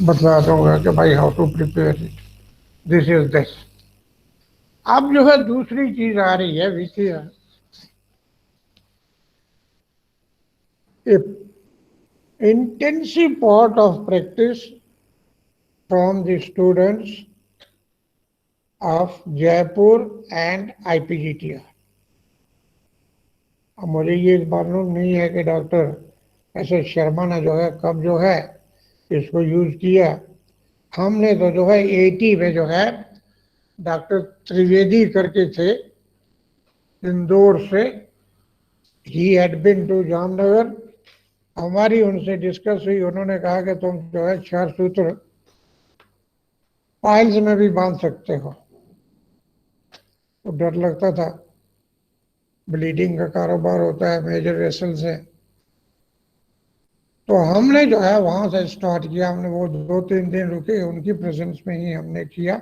बता दूंगा कि भाई how to prepare it, this is this. अब जो है दूसरी चीज आ रही है विच intensive part of practice from the students of Jaipur and IPGTR। अब मुझे ये मालूम नहीं है कि डॉक्टर SS शर्मा ने जो है कब जो है इसको यूज किया। हमने तो जो है 80 में जो है डॉक्टर त्रिवेदी करके थे इंदौर से, he had been to Jamnagar. हमारी उनसे डिस्कस हुई, उन्होंने कहा कि तुम जो है 4 सूत्र पाइल्स में भी बांध सकते हो। तो डर लगता था, ब्लीडिंग का कारोबार होता है मेजर वेसल से। तो हमने जो है वहां से स्टार्ट किया। हमने वो 2-3 दिन रुके, उनकी प्रेजेंस में ही हमने किया।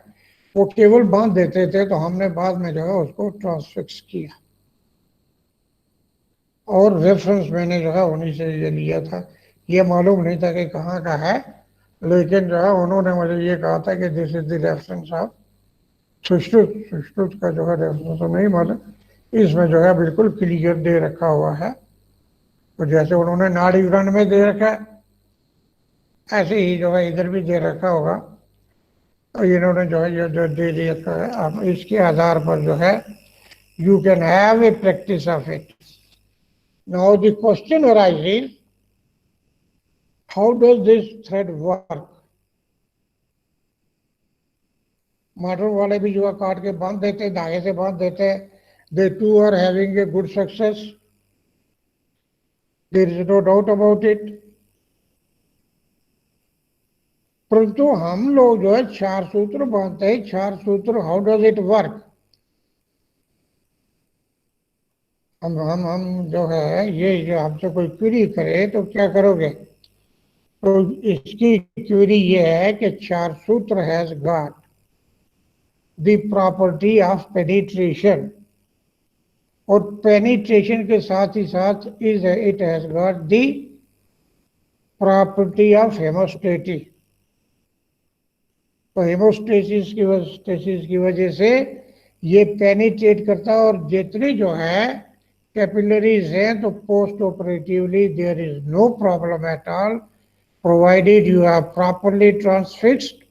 वो केवल बांध देते थे तो हमने बाद में जो है उसको ट्रांसफिक्स किया और रेफरेंस मैंने जो है उन्हीं से ये लिया था। ये मालूम नहीं था कि कहाँ का है, लेकिन जो है उन्होंने मुझे ये कहा था कि this is the reference of Sushruta का जो है रेफरेंस तो नहीं मालूम, इसमें जो है बिल्कुल क्लियर दे रखा हुआ है। तो जैसे उन्होंने नाड़ी ग्रंथ में दे रखा है ऐसे ही जो है इधर भी दे रखा होगा। तो इन्होंने जो है ये जो दे दिया है, अब इसके आधार पर जो है you can have a practice of it. Now the question arises, how does this thread work? Motor वाले भी जो है काट के बांध देते, धागे से बांध देते। They too are having a good success. There is no doubt about it. परंतु हम लोग जो है 4 सूत्र बांधते हैं। 4 सूत्र, हाउ डज इट वर्क? हम जो है ये जो आपसे कोई क्वेरी करे तो क्या करोगे? तो इसकी क्वेरी ये है कि 4 सूत्र has got the property of penetration, और पेनिट्रेशन के साथ ही साथ it has got the property of haemostatic. तो हेमोस्टेसिस की वजह से ये पेनिट्रेट करता है और जितनी जो है कैपिलरीज हैं, तो postoperatively there is no problem at all, provided you have properly transfixed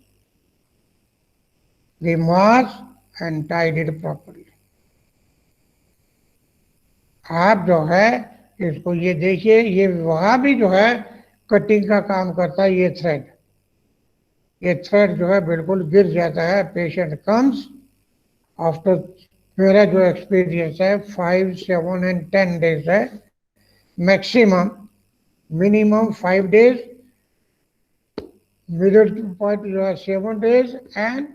the mass and tied it properly. आप जो है इसको ये देखिए, ये वहां भी जो है कटिंग का काम करता है। ये थ्रेड जो है बिल्कुल गिर जाता है। पेशेंट कम्स आफ्टर, मेरा जो एक्सपीरियंस है 5, 7 and 10 days है maximum, minimum 5 days, middle point जो है 7 days एंड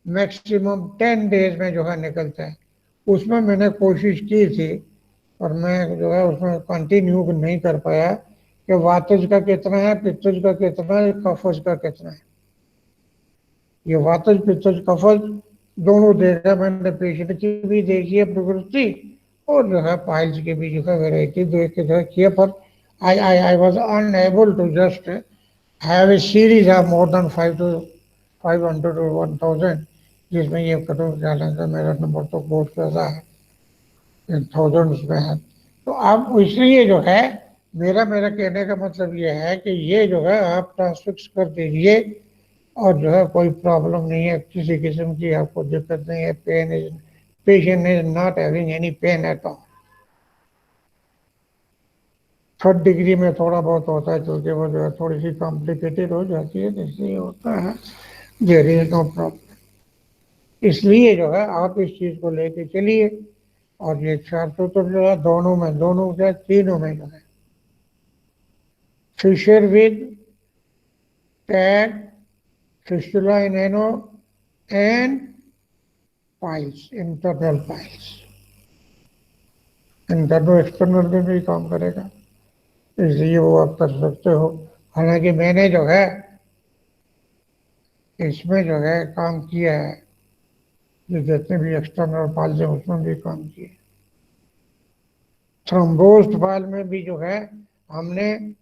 मैक्सिमम 10 days में जो है निकलता है। उसमें मैंने कोशिश की थी और मैं जो है उसमें कंटिन्यू नहीं कर पाया कि वातज का कितना है, पित्तज का कितना है, कफज का कितना है। ये वातज पित्तज कफज दोनों देखा मैंने, पेशेंट की भी देखी है प्रवृत्ति और जो है पाइल्स की भी जो है वेराइटी देख के जो है किया, पर I was unable to just have a series of more than 500 to 1000, जिसमें ये कटो डालेंगे। मेरा नंबर तो बहुत ज़्यादा है, इन थाउजेंड्स में है। तो आप इसलिए जो है मेरा कहने का मतलब ये है कि ये जो है आप ट्रांसफिक्स कर दीजिए और जो है कोई प्रॉब्लम नहीं है, किसी किस्म की आपको दिक्कत नहीं है। Patient is not having any pen at all. 3rd degree में थोड़ा बहुत होता है क्योंकि वो जो है थोड़ी सी कॉम्प्लिकेटेड हो जाती है, इसलिए होता है। There is no problem. इसलिए जो है आप इस चीज को लेके चलिए। और ये 4 सूत्र जो है दोनों जो है तीनों में जो है fissure with tag, fistula in ano and piles, internal piles. Internal external में भी काम करेगा, इसलिए वो आप कर सकते हो। हालांकि मैंने जो है इसमें जो है काम किया है, जो जितने भी एक्सटर्नल पाइल्स है उसमें भी काम किया। थ्रोम्बोस्ड पाइल में भी जो है हमने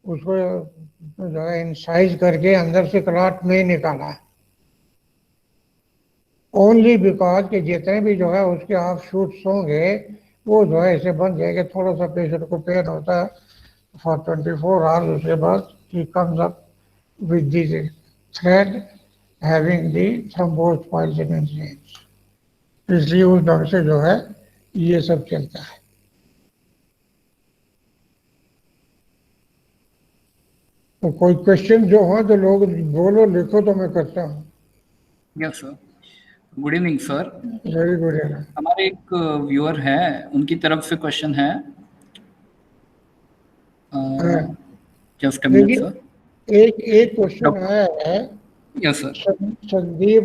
उसको जो है इंसाइज करके अंदर से क्लॉट नहीं निकाला, ओनली बिकॉज कि जितने भी जो है उसके ऑफ शूट्स होंगे वो जो है ऐसे बन जाएंगे। थोड़ा सा पेशेंट को पेन होता है फॉर 24 hours, उसके बाद he comes up with this thread having the thrombosed piles in his hands. इसलिए उस ढंग से जो है ये सब चलता है। तो कोई क्वेश्चन जो हो तो लोग बोलो, लिखो तो मैं करता हूँ। Yes sir, good evening sir. Very good. हमारे एक व्यूअर है, उनकी तरफ से क्वेश्चन है। Just a minute sir. एक क्वेश्चन आया है। Yes sir. संदीप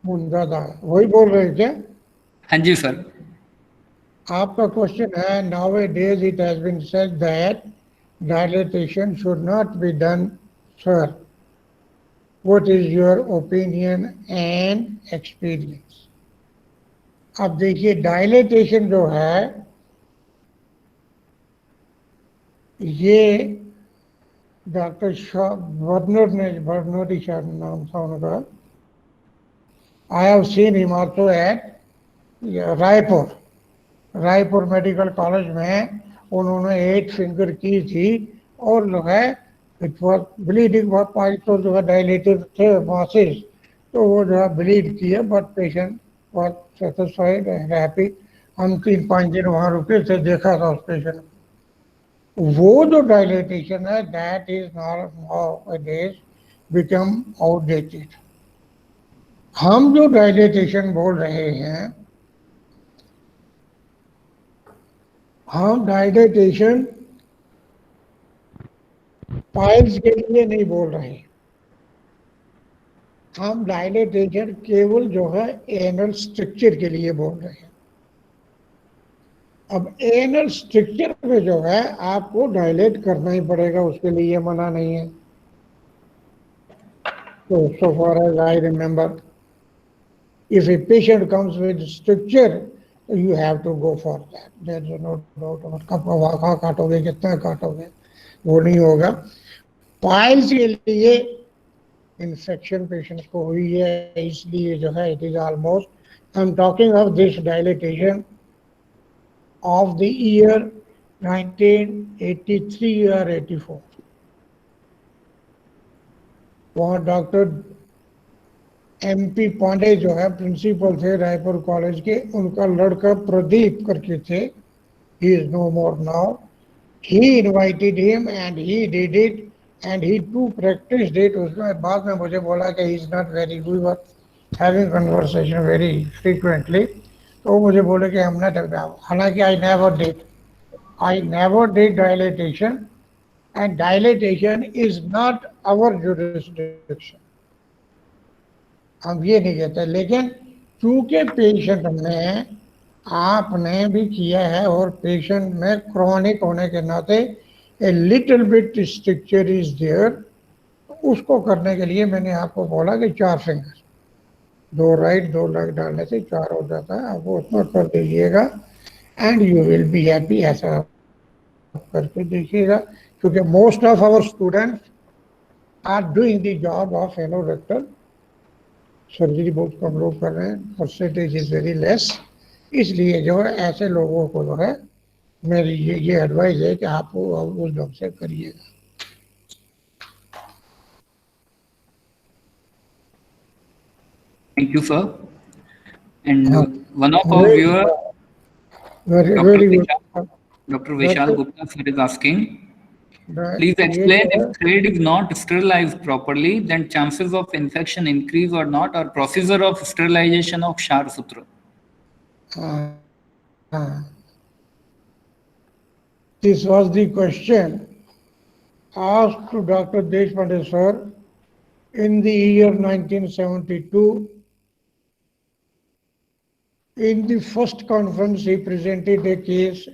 मुंदादा वही बोल रहे क्या? हाँ जी सर। आपका क्वेश्चन है, nowadays it has been said that dilatation should not be done, sir. What is your opinion and experience? अब देखिए डायलेटेशन जो है ये डॉक्टर बर्नर्ड शायद नाम था उनका। I have seen him also at Raipur medical college में। उन्होंने 8 फिंगर की थी और जो है इट वॉज ब्लीडिंग, बहुत पाइल तो जो है डायलेटेड थे मासेस, तो वो जो है ब्लीड किए, but patient was satisfied and happy. हम 3-5 दिन वहाँ रुके थे, देखा था उस पेशेंट को। वो जो डायलेटेशन है that is nowadays become outdated. हम जो डायलेटेशन बोल रहे हैं, हम डायलेटेशन पाइल्स के लिए नहीं बोल रहे, हम डायलेटेशन केवल जो है एनल स्ट्रक्चर के लिए बोल रहे हैं। अब एनल स्ट्रक्चर में जो है आपको डायलेट करना ही पड़ेगा, उसके लिए ये मना नहीं है। तो so far as I remember, if a patient comes with stricture, you have to go for that. There is no doubt about कब वहाँ काटोगे, कितना काटोगे, वो नहीं होगा। पाइल्स के लिए इन्फेक्शन पेशेंट्स को हुई है, इसलिए जो है it is almost, I am talking of this dilatation of the year 1983 और 84। वहाँ डॉक्टर MP पांडे जो है प्रिंसिपल थे रायपुर कॉलेज के, उनका लड़का प्रदीप करके थे, he is no more now. He invited him and he did it and he too practiced it. उसके बाद में मुझे बोला कि he is not very good, we were having conversation very frequently. तो मुझे बोले कि हम ना, हालांकि I never did dilatation, and dilatation is not our jurisdiction. हम ये नहीं कहते, लेकिन चूंकि पेशेंट में आपने भी किया है और पेशेंट में क्रॉनिक होने के नाते a little bit structure is there, उसको करने के लिए मैंने आपको बोला कि 4 फिंगर, 2 राइट 2 लेफ्ट डालने से 4 हो जाता है, आप वो उसमें कर दीजिएगा and you will be happy. ऐसा करके देखिएगा, क्योंकि most of our students are doing the job of anorectal surgery, बहुत कम लोग कर रहे हैं, परसेंटेज इज वेरी लेस। इसलिए जो है ऐसे लोगों को जो है मेरी ये एडवाइस है कि आप उस ढंग से करिएगा। Thank you, sir. And one of our viewer, very good. Dr. Vishal Gupta sir is asking, please explain if thread is not sterilized properly, then chances of infection increase or not, or procedure of sterilization of Shar Sutra. This was the question asked to Dr. Deshpande sir in the year 1972. In the first conference, he presented a case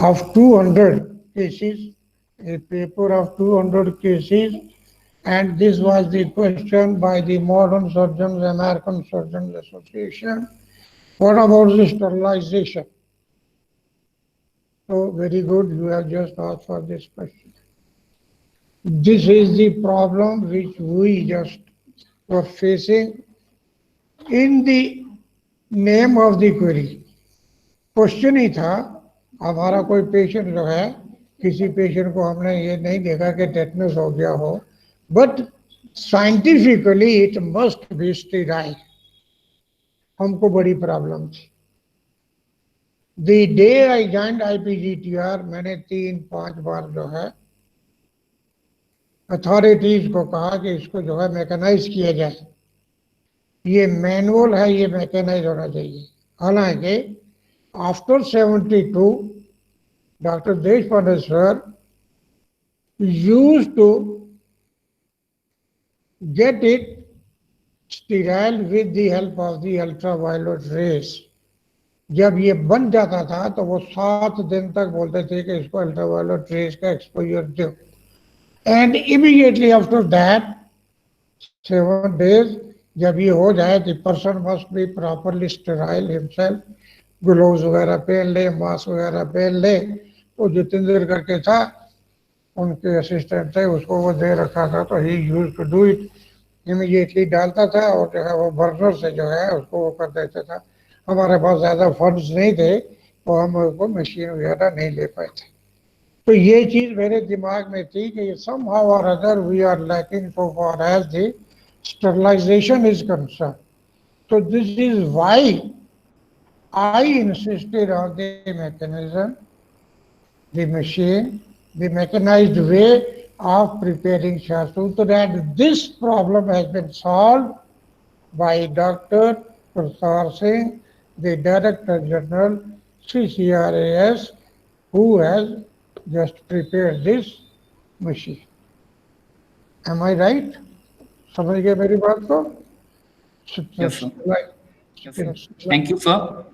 of 200 cases, a paper of 200 cases, and this was the question by the Modern Surgeons, American Surgeons Association. What about the sterilization? So very good, you have just asked for this question. This is the problem which we just were facing in the name of the query. Question ही था, हमारा कोई patient जो है, किसी patient को हमने ये नहीं देखा कि टेटनस हो गया हो, but scientifically it must be sterile. हमको बड़ी प्रॉब्लम थी। The day I joined IPGTR, मैंने 3-5 बार जो है अथॉरिटीज को कहा कि इसको जो है मैकेनाइज किया जाए, ये मैनुअल है, ये मैकेनाइज होना चाहिए। हालांकि after 72 doctor Deshpande sir used to get it sterile with the help of the ultraviolet rays. जब ये बन जाता था तो वो 7 दिन तक बोलते थे कि इसको अल्ट्रावायलेट रेस का एक्सपोजर दो, and immediately after that 7 days जब ये हो जाए, the person must be properly sterile himself, gloves वगैरह पहन ले, मास्क वगैरह पहन ले। तो जितेंद्र करके था, उनके असिस्टेंट थे, उसको वो दे रखा था, तो he used to do it, immediately डालता था और जो है वो बर्नर से जो है उसको वो कर देता था। हमारे पास ज़्यादा फंड्स नहीं थे तो हम उसको मशीन वगैरह नहीं ले पाए थे। तो ये चीज़ मेरे दिमाग में थी कि somehow or other we are lacking so far as the sterilization is concerned. So this is why I insisted on the mechanism, the machine, the mechanized way of preparing Shar Sutra, and this problem has been solved by Dr. Prasad Singh, the Director General, CCRAS, who has just prepared this machine. Am I right? समझ गए मेरी बात को? Yes, sir. Yes, sir. Thank you, sir.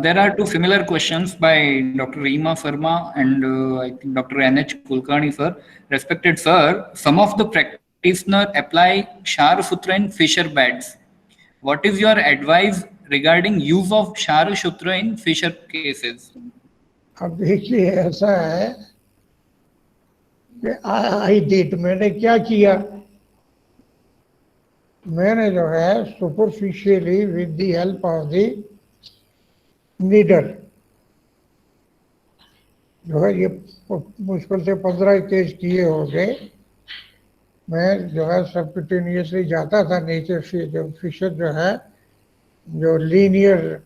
There are 2 similar questions by Dr. Reema Sharma and I think Dr. NH Kulkarni, sir. Respected sir, some of the practitioners apply Shar Sutra in fissure beds. What is your advice regarding use of Shar Sutra in fissure cases? अब देखिए ऐसा है I did, मैंने क्या किया, मैंने जो है superficially with the help of the needle जो है, ये मुश्किल से 15 केस किए हो गए, मैं जो है सबक्यूटेनियसली जाता था नीचे, जो फिशर जो है, जो लीनियर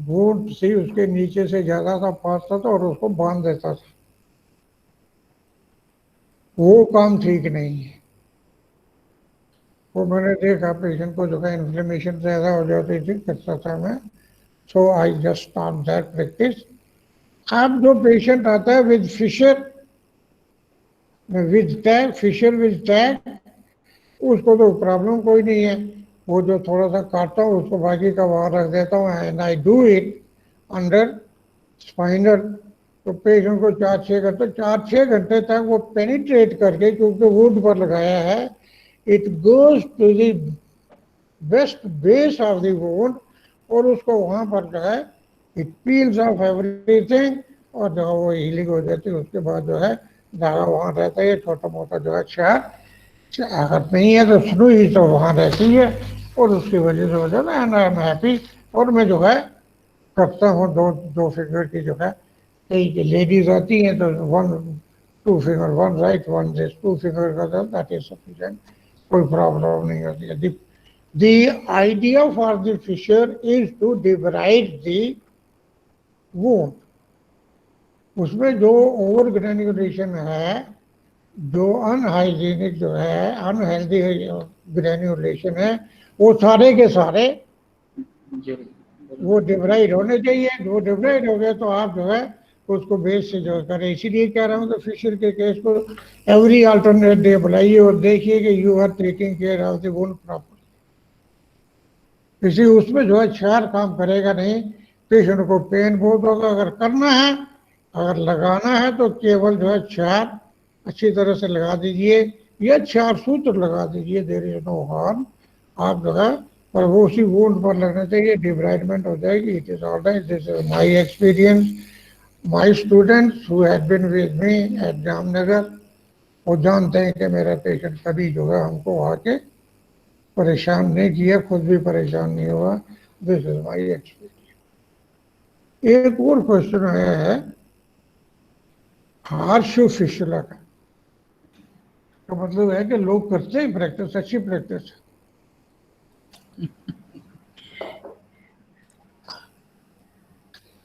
वुंड थी उसके नीचे से जाता था, पाता था और उसको बांध देता था। वो काम ठीक नहीं है। वो मैंने देखा पेशेंट को जो है इन्फ्लेमेशन ज़्यादा हो जाती थी, करता था मैं, so I just stop that practice. अब जो पेशेंट आता है with fissure with tag, fissure with tag, उसको तो प्रॉब्लम कोई नहीं है, वो जो थोड़ा सा काटता हूँ उसको बाकी का वहाँ रख देता हूँ, and I do it under spinal. तो पेशेंट को 4-6 घंटे तक वो पेनिट्रेट करके, क्योंकि वुड पर लगाया है, it goes to the best base of the wound, और उसको वहाँ पर जो है इट पील्स ऑफ एवरीथिंग, और जो वो हीलिंग हो जाती है। उसके बाद जो है धागा वहाँ रहता है, छोटा मोटा जो है अगर नहीं है तो सुई तो वहाँ रहती है, और उसकी वजह से हो जाता है, एंड आई एम हैप्पी। और मैं जो है करता हूँ दो फिंगर की जो है, कई लेडीज आती हैं तो 1-2 फिंगर, 1 राइट 1 दिस, 2 फिंगर का, दैट इज सफिशिएंट, कोई प्रॉब्लम नहीं होती है। The idea for the fissure is to debride the wound. उसमें जो ओवर ग्रेन्युलेशन है, जो अनहाइजीनिक जो है, अनहेल्दी ग्रेन्युलेशन है, वो सारे के सारे वो डिब्राइड होने चाहिए। वो डिब्राइड हो गए तो आप जो है उसको बेस से जो करें। इसीलिए कह रहा हूँ कि फिशर के केस को एवरी अल्टरनेट डे बुलाइए और देखिए कि you are taking care of the wound proper. इसी उसमें जो है क्षार काम करेगा नहीं, पेशेंट को पेन बहुत होगा। अगर करना है, अगर लगाना है तो केवल जो है क्षार अच्छी तरह से लगा दीजिए, या क्षार सूत्र लगा दीजिए, देयर इज नो हार्म। आप जो है पर वो उसी वुंड पर लगना चाहिए, डिब्राइडमेंट हो जाएगी। It is all right, this is my experience. My students who had been with me at Jamnagar, वो जानते हैं कि मेरा पेशेंट कभी जो है हमको आके परेशान नहीं किया, खुद भी परेशान नहीं हुआ। This is my experience. एक और क्वेश्चन है हार्शू फिशुला का, तो मतलब है कि लोग करते हैं प्रैक्टिस, अच्छी practice.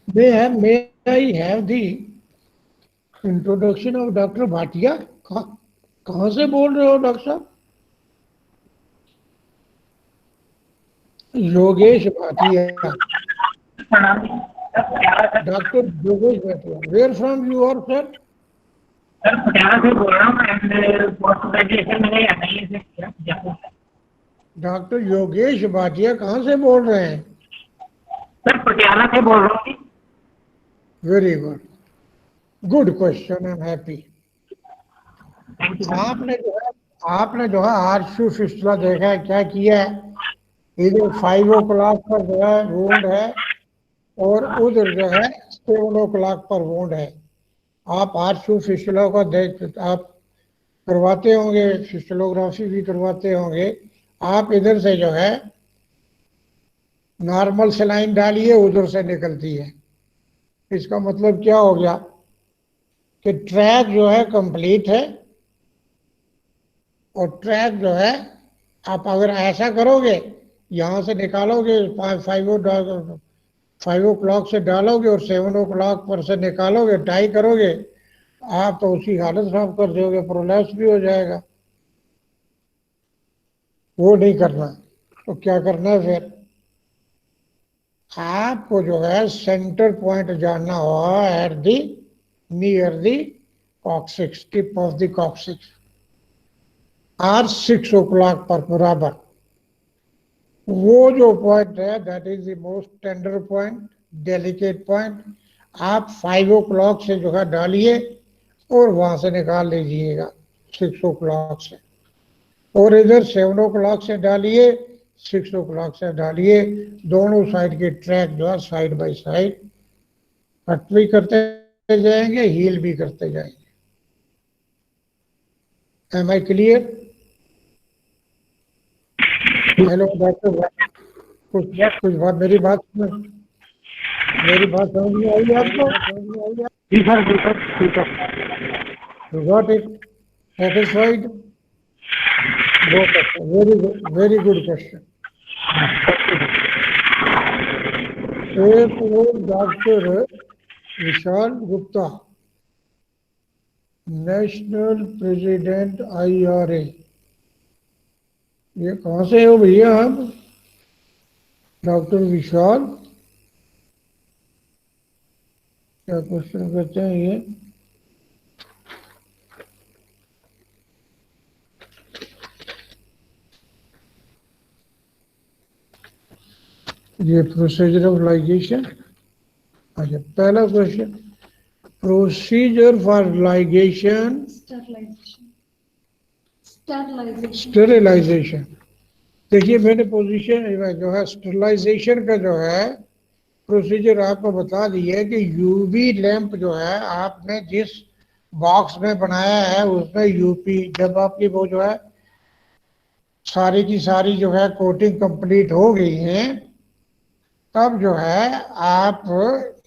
may I have the introduction of doctor Bhatia? कहाँ से बोल रहे हो डॉक्टर साहब? Yogesh Bhatia, doctor Yogesh Bhatia. Where from you are sir? Sir Patiala से बोल रहा हूँ, पोस्ट ग्रेजुएशन मैंने एमआईए से किया। डॉक्टर योगेश भाटिया कहाँ से बोल रहे हैं? सर पटियाला से बोल रहा हूँ। Very good, good question, I am happy. आपने जो है हार्शू फिस्टुला देखा है, क्या किया है? इधर 5 o'clock पर जो है वुंड है, और उधर जो है 7 o'clock पर वुंड है। आप हार्शू फिस्टुला को देख, आप करवाते होंगे, फिस्टुलोग्राफी भी करवाते होंगे। आप इधर से जो है नॉर्मल सलाइन डालिए, उधर से निकलती है। इसका मतलब क्या हो गया कि ट्रैक जो है कंप्लीट है, और ट्रैक जो है आप अगर ऐसा करोगे, यहाँ से निकालोगे 5 o'clock से डालोगे और 7 o'clock पर से निकालोगे, टाई करोगे, आप तो उसी हालत साफ कर दोगे, प्रोलैप्स भी हो जाएगा। वो नहीं करना। तो क्या करना है फिर? आपको जो है सेंटर पॉइंट जानना होगा at the near the coccyx, tip of the coccyx, और 6 o'clock पर बराबर। वो जो पॉइंट है that is the most tender point, delicate point. आप 5 o'clock से जो है डालिए और वहां से निकाल लीजिएगा 6 o'clock से, और इधर 7 o'clock से डालिए, 6 o'clock से डालिए। दोनों साइड के ट्रैक जो है साइड बाय साइड कट भी करते जाएंगे, हील भी करते जाएंगे। Am I clear? Hello doctor, कुछ बात मेरी बात समझ में आई आपको? जी सर, जी सर, ठीक है। You got it? Satisfied? Very good question. एक वो doctor Vishal Gupta, national president IRA, ये कहाँ से हो भैया आप? डॉक्टर विशाल, क्या क्वेश्चन करते हैं ये? ये प्रोसीजर ऑफ लाइगेशन। अच्छा, पहला question, procedure for ligation, sterilisation. देखिए मैंने पोजीशन जो है स्टेरिलाइजेशन का जो है प्रोसीजर आपको बता दिया है कि यूवी लैंप जो है आपने जिस बॉक्स में बनाया है उसमें यूपी, जब आपकी वो जो है सारी की सारी जो है कोटिंग कंप्लीट हो गई है, तब जो है आप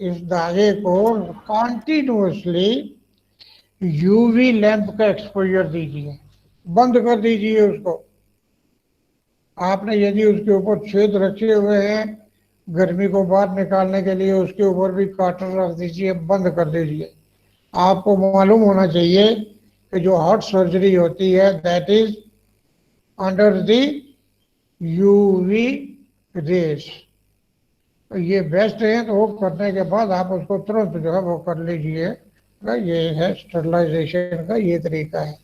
इस धागे को कॉन्टिन्यूसली यूवी लैंप का एक्सपोजर दीजिए, बंद कर दीजिए उसको। आपने यदि उसके ऊपर छेद रखे हुए हैं गर्मी को बाहर निकालने के लिए, उसके ऊपर भी कॉटन रख दीजिए, बंद कर दीजिए। आपको मालूम होना चाहिए कि जो हार्ट सर्जरी होती है that is under the UV rays, ये बेस्ट है। तो वो करने के बाद आप उसको तुरंत जो है वो कर लीजिए। ये है स्टरलाइजेशन का ये तरीका है।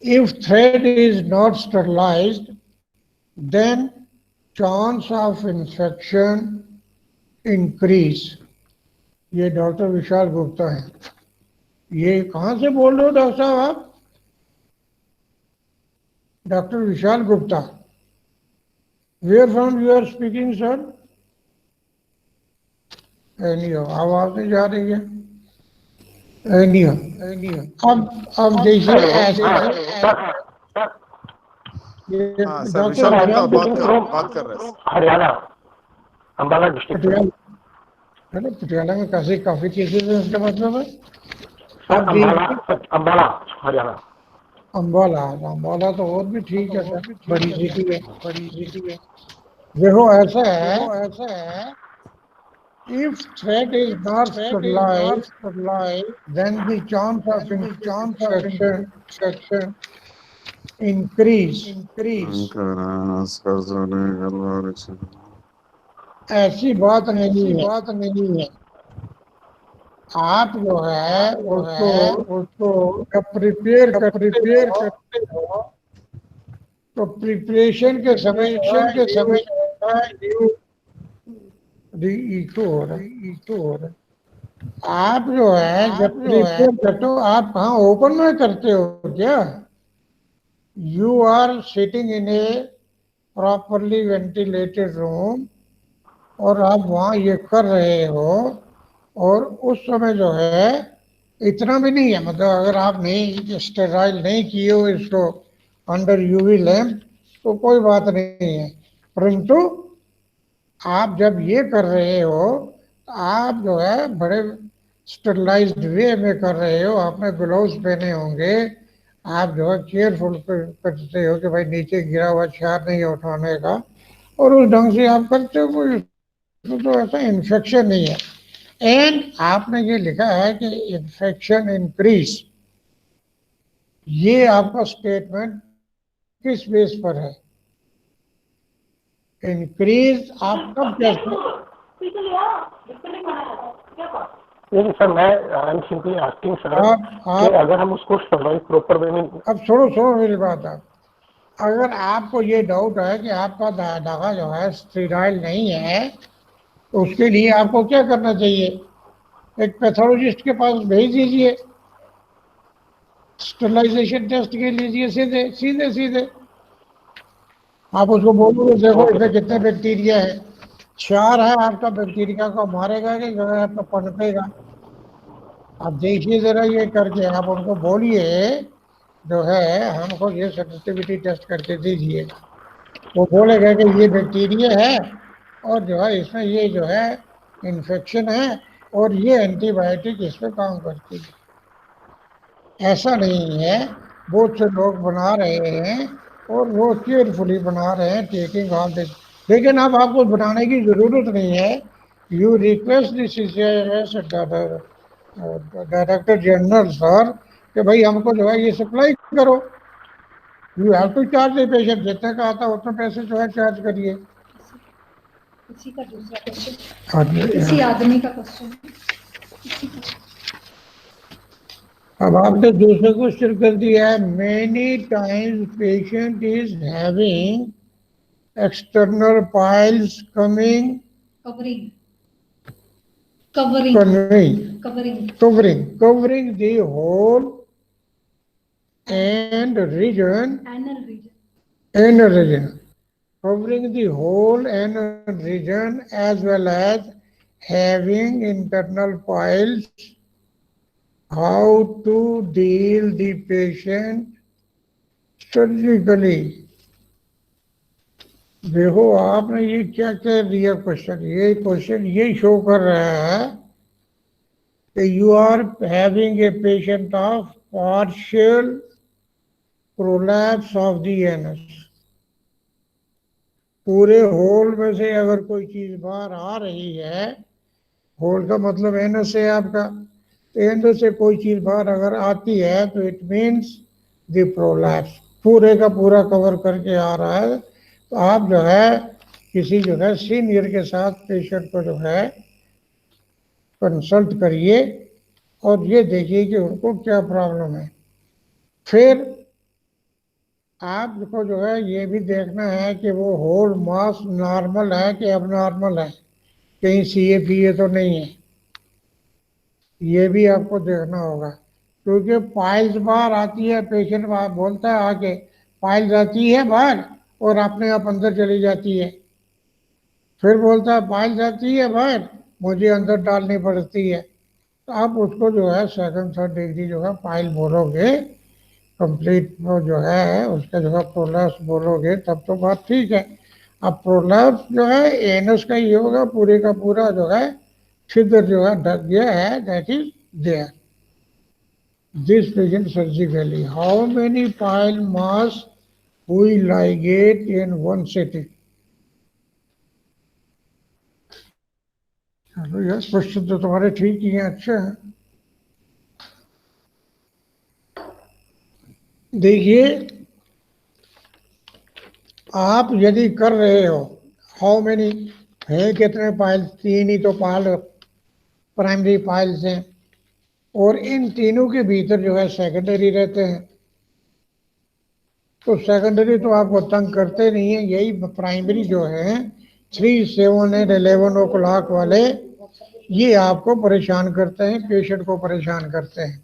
If thread is not sterilised then chance of infection increase. ये डॉक्टर विशाल गुप्ता है। ये कहाँ से बोल रहे हो डॉक्टर साहब आप? Doctor Vishal Gupta, where from you are speaking sir? एनियो आवाज नहीं जा रही है। एनियो अब देखिए ऐसे सर विशाल गुप्ता बात कर रहे हैं। हरियाणा, अंबाला डिस्ट्रिक्ट। पटियाला में काफी केसेस है, उसका मतलब है अंबाला हरियाणा। अंबाला तो और भी ठीक है सर, बड़ी सिटी है। देखो ऐसा है, if thread is not sterilized, then the chance of infection increase। ऐसी बात नहीं है। आप जो है उसको प्रिपेयर करते हो तो प्रिपरेशन के समय इको हो रहा। आप जो है जब प्रिपेयर करते हो, आप कहाँ ओपन में करते हो क्या? You are sitting in a properly ventilated room और आप वहाँ ये कर रहे हो, और उस समय जो है इतना भी नहीं है, मतलब अगर आप नहीं स्टेराइल नहीं किए हो इसको अंडर यूवी लैंप तो कोई बात नहीं है, परंतु आप जब ये कर रहे हो आप जो है बड़े स्टेरिलाइज्ड वे में कर रहे हो। आपने ग्लव्स पहने होंगे, आप जो है केयरफुल करते हो कि भाई नीचे गिरा हुआ क्षार नहीं उठाने का, और उस ढंग से आप करते हो। कोई तो ऐसा इन्फेक्शन नहीं है। एंड आपने ये लिखा है कि इन्फेक्शन इंक्रीज, ये आपका स्टेटमेंट किस बेस पर है? इंक्रीज आप कब कैसे? सर मैं I am simply asking sir कि अगर हम उसको प्रॉपर वे में। अब छोड़ो मेरी बात। आप अगर आपको ये डाउट है कि आपका धागा जो है स्टेराइल नहीं है, तो उसके लिए आपको क्या करना चाहिए? एक पैथोलॉजिस्ट के पास भेज दीजिए, स्टेरिलाइजेशन टेस्ट के लीजिए सीधे। आप उसको बोलोगे देखो इसमें कितने बैक्टीरिया है, क्षार है, आपका बैक्टीरिया को मारेगा कि जो है आपका पनपेगा। आप देखिए जरा ये करके, आप उनको बोलिए जो है हमको ये सेंसिटिविटी टेस्ट करके दीजिएगा। वो बोलेगा कि ये बैक्टीरिया है और जो है इसमें ये जो है इन्फेक्शन है और ये एंटीबायोटिक इस पे काम करती है। ऐसा नहीं है, बहुत से लोग बना रहे हैं और वो केयरफुली बना रहे हैं, टेकिंग ऑल दिस। लेकिन अब आपको बनाने की जरूरत नहीं है। You request this director general sir कि भाई हमको जो है ये सप्लाई करो। You have to charge the patient, जितने का आता है उतने पैसे जो है चार्ज करिए। इसी का दूसरा क्वेश्चन, इसी आदमी का क्वेश्चन। अब आपने दूसरे क्वेश्चन कर दिया है, many times patient is having external piles coming, covering the whole and region, anal region, covering the whole anal region as well as having internal piles. How to deal the patient surgically? देखो आपने ये क्या कह दिया question, ये question ये show कर रहा है कि you are having a patient of partial prolapse of the anus. पूरे होल में से अगर कोई चीज बाहर आ रही है, होल का मतलब एनस है आपका, एनस से कोई चीज बाहर अगर आती है तो इट मीन्स द प्रोलैप्स पूरे का पूरा कवर करके आ रहा है। तो आप जो है किसी जो है सीनियर के साथ पेशेंट को जो है कंसल्ट करिए और ये देखिए कि उनको क्या प्रॉब्लम है। फिर आपको जो है ये भी देखना है कि वो होल मास नॉर्मल है कि अबनॉर्मल है, कहीं CA तो नहीं है, ये भी आपको देखना होगा। क्योंकि पाइल्स बाहर आती है, पेशेंट बोलता है आके पाइल्स आती है बाहर और अपने आप अंदर चली जाती है, फिर बोलता है पाइल्स आती है बाहर मुझे अंदर डालनी पड़ती है। तो आप उसको जो है सेकंड थर्ड डिग्री जो है पाइल बोलोगे, कंप्लीट वो जो है उसका जो है प्रोलैप्स बोलोगे तब तो बात ठीक है। अब प्रोलैप्स जो है एनस का ही होगा, पूरे का पूरा जो है छिद्र जो है ढक गया है, that is there. This patient surgically, how many pile mass we ligate in one city? चलो यार क्वेश्चन तो तुम्हारे ठीक ही हैं, अच्छे हैं। देखिए आप यदि कर रहे हो, हाउ मेनी है, कितने पाइल्स, 3 ही तो पाइल प्राइमरी पाइल्स हैं और इन तीनों के भीतर जो है सेकेंडरी रहते हैं। तो सेकेंडरी तो आपको तंग करते नहीं है, यही प्राइमरी जो है 3, 7 और 11 o'clock वाले ये आपको परेशान करते हैं, पेशेंट को परेशान करते हैं।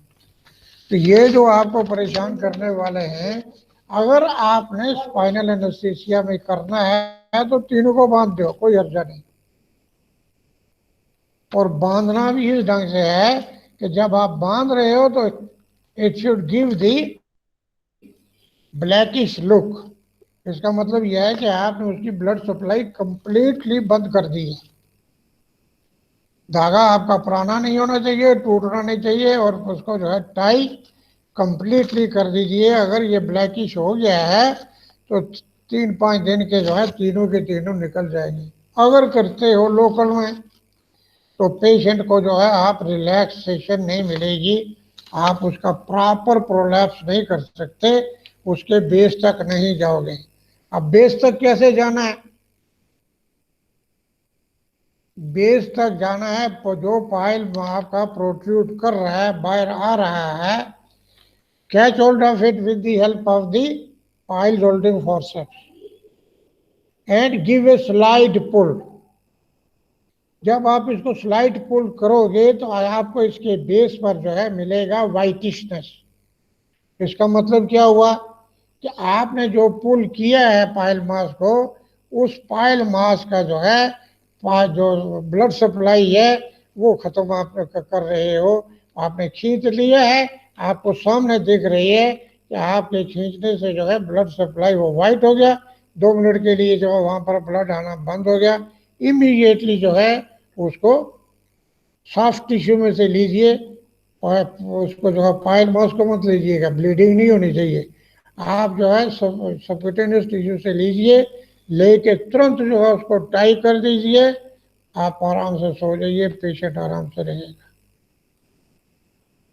तो ये जो आपको परेशान करने वाले हैं, अगर आपने स्पाइनल एनेस्थीसिया में करना है तो तीनों को बांध दो, कोई हर्जा नहीं। और बांधना भी इस ढंग से है कि जब आप बांध रहे हो तो it should give the blackish look. इसका मतलब यह है कि आपने उसकी ब्लड सप्लाई कंप्लीटली बंद कर दी है। धागा आपका पुराना नहीं होना चाहिए, टूटना नहीं चाहिए और उसको जो है टाई कंप्लीटली कर दीजिए। अगर ये ब्लैकिश हो गया है तो 3-5 दिन के जो है तीनों के तीनों निकल जाएंगे। अगर करते हो लोकल में तो पेशेंट को जो है आप रिलैक्सेशन नहीं मिलेगी, आप उसका प्रॉपर प्रोलैप्स नहीं कर सकते, उसके बेस तक नहीं जाओगे। अब बेस तक कैसे जाना है? बेस तक जाना है जो पाइल आपका प्रोट्रूड कर रहा है, बाहर आ रहा है, catch hold of it with the help of the pile holding forceps and give a slide pull. जब आप इसको स्लाइड पुल करोगे तो आपको इसके बेस पर जो है मिलेगा वाइटिशनेस। इसका मतलब क्या हुआ कि आपने जो पुल किया है पाइल मास को, उस पाइल मास का जो है जो ब्लड सप्लाई है वो खत्म आप कर रहे हो, आपने खींच लिया है, आपको सामने दिख रही है कि आपके खींचने से जो है ब्लड सप्लाई वो वाइट हो गया, 2 मिनट के लिए जो है वहां पर ब्लड आना बंद हो गया, इमीडिएटली जो है उसको सॉफ्ट टिश्यू में से लीजिए और उसको जो है पाइल माउस को मत लीजिएगा, ब्लीडिंग नहीं होनी चाहिए। आप जो है सबक्यूटेनियस टिश्यू से लीजिए, लेके तुरंत जो है उसको टाई कर दीजिए, आप आराम से सो जाइए, पेशेंट आराम से रहेगा।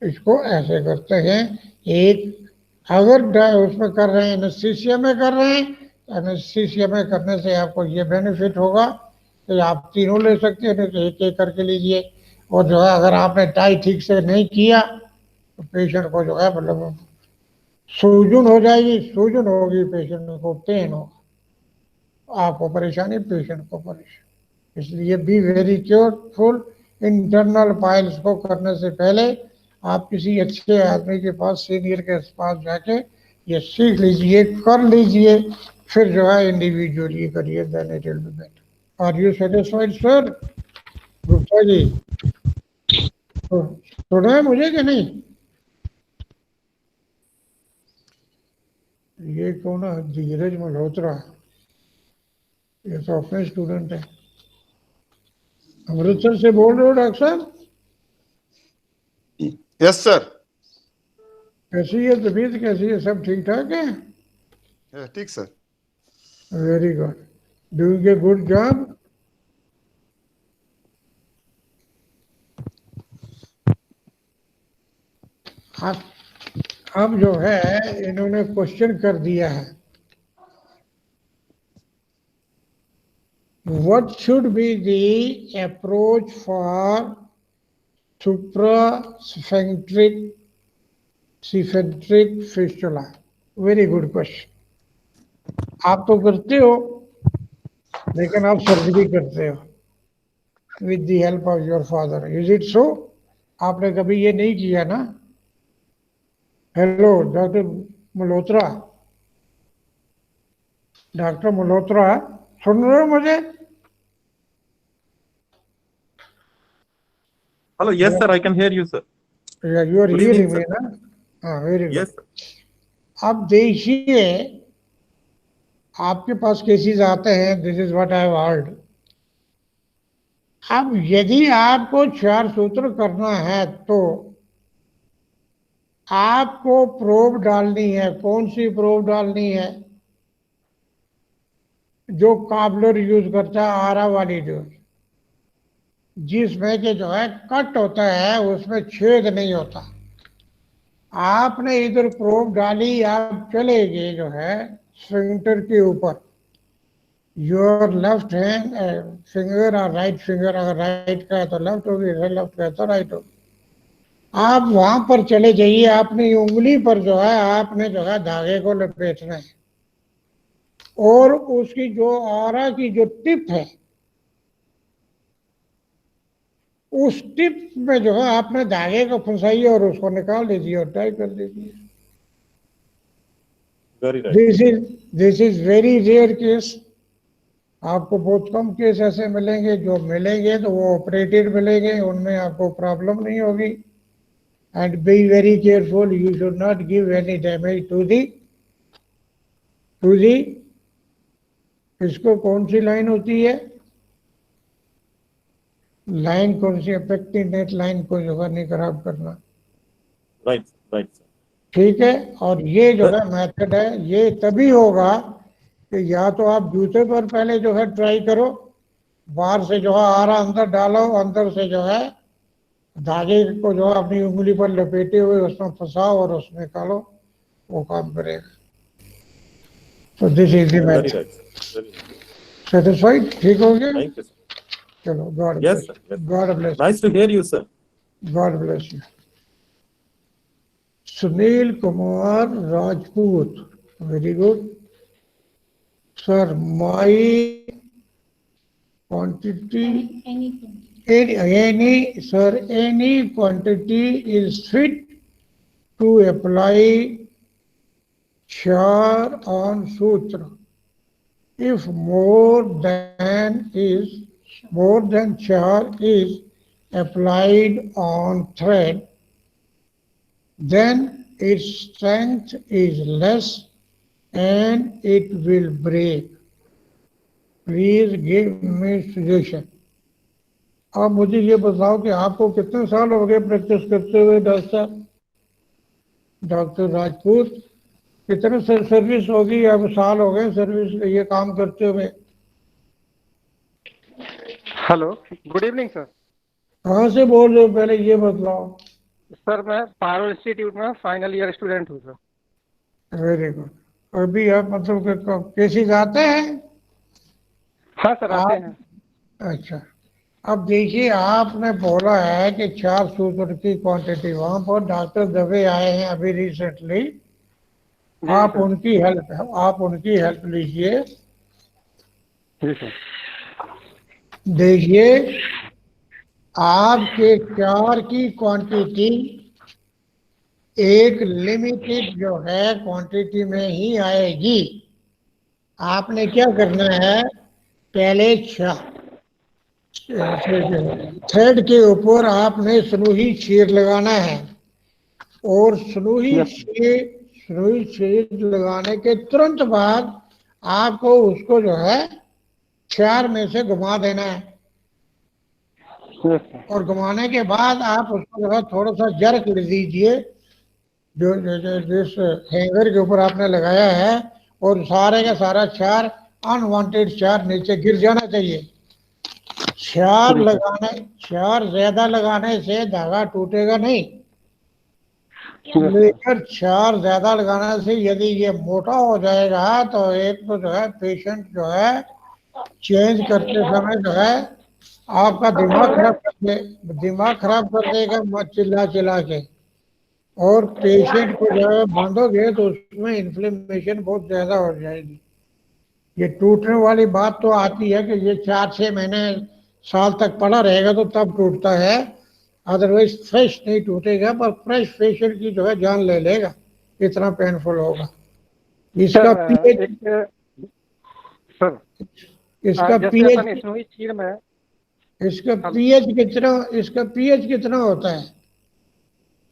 इसको ऐसे करते हैं। एक अगर उसमें कर रहे हैं, एनेस्थीसिया में कर रहे हैं, एनेस्थीसिया में करने से आपको ये बेनिफिट होगा कि आप तीनों ले सकते हैं, नहीं तो एक एक करके लीजिए। और जो है अगर आपने टाई ठीक से नहीं किया तो पेशेंट को जो है मतलब सूजन हो जाएगी, सूजन होगी, पेशेंट को पेन होगा, आपको परेशानी, पेशेंट को परेशानी। इसलिए B very careful. Internal piles को करने से पहले आप किसी अच्छे आदमी के पास, सीनियर के पास जाके ये सीख लीजिए, कर लीजिए, फिर जो है इंडिविजुअली करिए, then it will be better. Are you satisfied sir? Gupta ji सुना है मुझे कि नहीं? ये कौन है? धीरज मल्होत्रा, ये तो अपने स्टूडेंट है। अमृतसर से बोल रहे हो डॉक्टर साहब? Yes sir. कैसी है तबीयत, कैसी है, सब ठीक ठाक है? ठीक sir. Very good, doing a good job. अब जो है इन्होंने क्वेश्चन कर दिया है, what should be the approach for suprasphincteric fistula? Very good question. आप तो करते हो, लेकिन आप सर्जरी करते हो with the help of your father, is it so? आपने कभी ये नहीं किया ना? Hello doctor Malhotra, doctor Malhotra सुन रहे हो मुझे? Hello, yes sir, I can hear you sir. Yeah, you are Good hearing evening, me sir. ना? हाँ, वेरी गुड। Yes sir. अब देखिए, आपके पास केसेस आते हैं, this is what I have heard. अब यदि आपको 4 सूत्र करना है तो आपको प्रोब डालनी है। कौन सी प्रोब डालनी है? जो काबलर यूज करता है, आरा वाली जो, जिसमें के जो है कट होता है, उसमें छेद नहीं होता। आपने इधर प्रोब डाली, आप चले गए जो है स्फिंक्टर के ऊपर, योर लेफ्ट हैंड फिंगर और राइट फिंगर, अगर राइट का है तो लेफ्ट होगी, लेफ्ट का है तो राइट होगी। आप वहां पर चले जाइए, अपनी उंगली पर जो है आपने जो है धागे को लपेटना है, और उसकी जो आरा की जो टिप है, उस टिप में जो है आपने धागे को फंसाइए और उसको निकाल दीजिए और टाई कर दीजिए। This is very rare case. आपको बहुत कम केस ऐसे मिलेंगे, जो मिलेंगे तो वो ऑपरेटेड मिलेंगे, उनमें आपको प्रॉब्लम नहीं होगी। And be very careful, you should not give any damage to the इसको कौन सी लाइन होती है? लाइन कौन सी? अफेक्टिंग नेट लाइन को जो है नहीं खराब करना। राइट ठीक है। और ये जो है मेथड है, ये तभी होगा कि या तो आप जूते पर पहले जो है ट्राई करो, बाहर से जो है आरा अंदर डालो, अंदर से जो है धागे को जो है अपनी उंगली पर लपेटे हुए उसमें फंसाओ और उसमें निकालो, वो काम करेगा। तो this is the method. Satisfied? ठीक हो गया? Thank you sir. चलो, God Yes bless, sir. Yes. God bless, Nice to hear you sir. God bless you. Sunil Kumar Rajput, very good sir. My quantity, any quantity is fit to apply char on sutra. If more than char is applied on thread, then its strength is less and it will break. Please give me suggestion. आप मुझे ये बताओ कि आपको कितने साल हो गए प्रैक्टिस करते हुए डॉक्टर साहब? डॉक्टर राजपूत, कितने सर्विस होगी? अब साल हो गए सर्विस ये काम करते हुए? Hello, good evening sir. कहाँ से बोल रहे हो पहले ये बतलाओ? सर मैं पारुल इंस्टीट्यूट में फाइनल ईयर स्टूडेंट हूँ सर। Very good. अभी आप मतलब केसेस आते हैं? हाँ सर आते हैं। अच्छा, अब देखिए आपने बोला है कि 4 सूत्र की क्वांटिटी, वहां पर डॉक्टर दवे आए हैं अभी रिसेंटली, आप उनकी हेल्प लीजिए। जी सर। देखिए आपके 4 की क्वांटिटी एक लिमिटेड जो है क्वांटिटी में ही आएगी। आपने क्या करना है, पहले थ्रेड के ऊपर आपने सनूही चीर लगाना है और सनूही चीर लगाने के तुरंत बाद आपको उसको जो है 4 में से घुमा देना है और घुमाने के बाद आप उसको जो है थोड़ा सा जर्क ले दीजिए जो जिस हैंगर के ऊपर आपने लगाया है, और सारे का सारा 4 अनवांटेड 4 नीचे गिर जाना चाहिए। 4 ज्यादा लगाने से धागा टूटेगा नहीं, लेकर 4 ज्यादा लगाने से यदि ये मोटा हो जाएगा तो एक तो जो है पेशेंट जो है चेंज करते समय जो है आपका दिमाग खराब कर देगा मत चिल्ला चिल्ला के, और पेशेंट को जो है बांधोगे तो उसमें इन्फ्लेमेशन बहुत ज्यादा हो जाएगी। ये टूटने वाली बात तो आती है कि ये 4-6 महीने साल तक पड़ा रहेगा तो तब टूटता है, अदरवाइज फ्रेश नहीं टूटेगा, पर फ्रेश पेशेंट की जो है जान ले लेगा, इतना पेनफुल होगा। इसका पीएच कितना होता है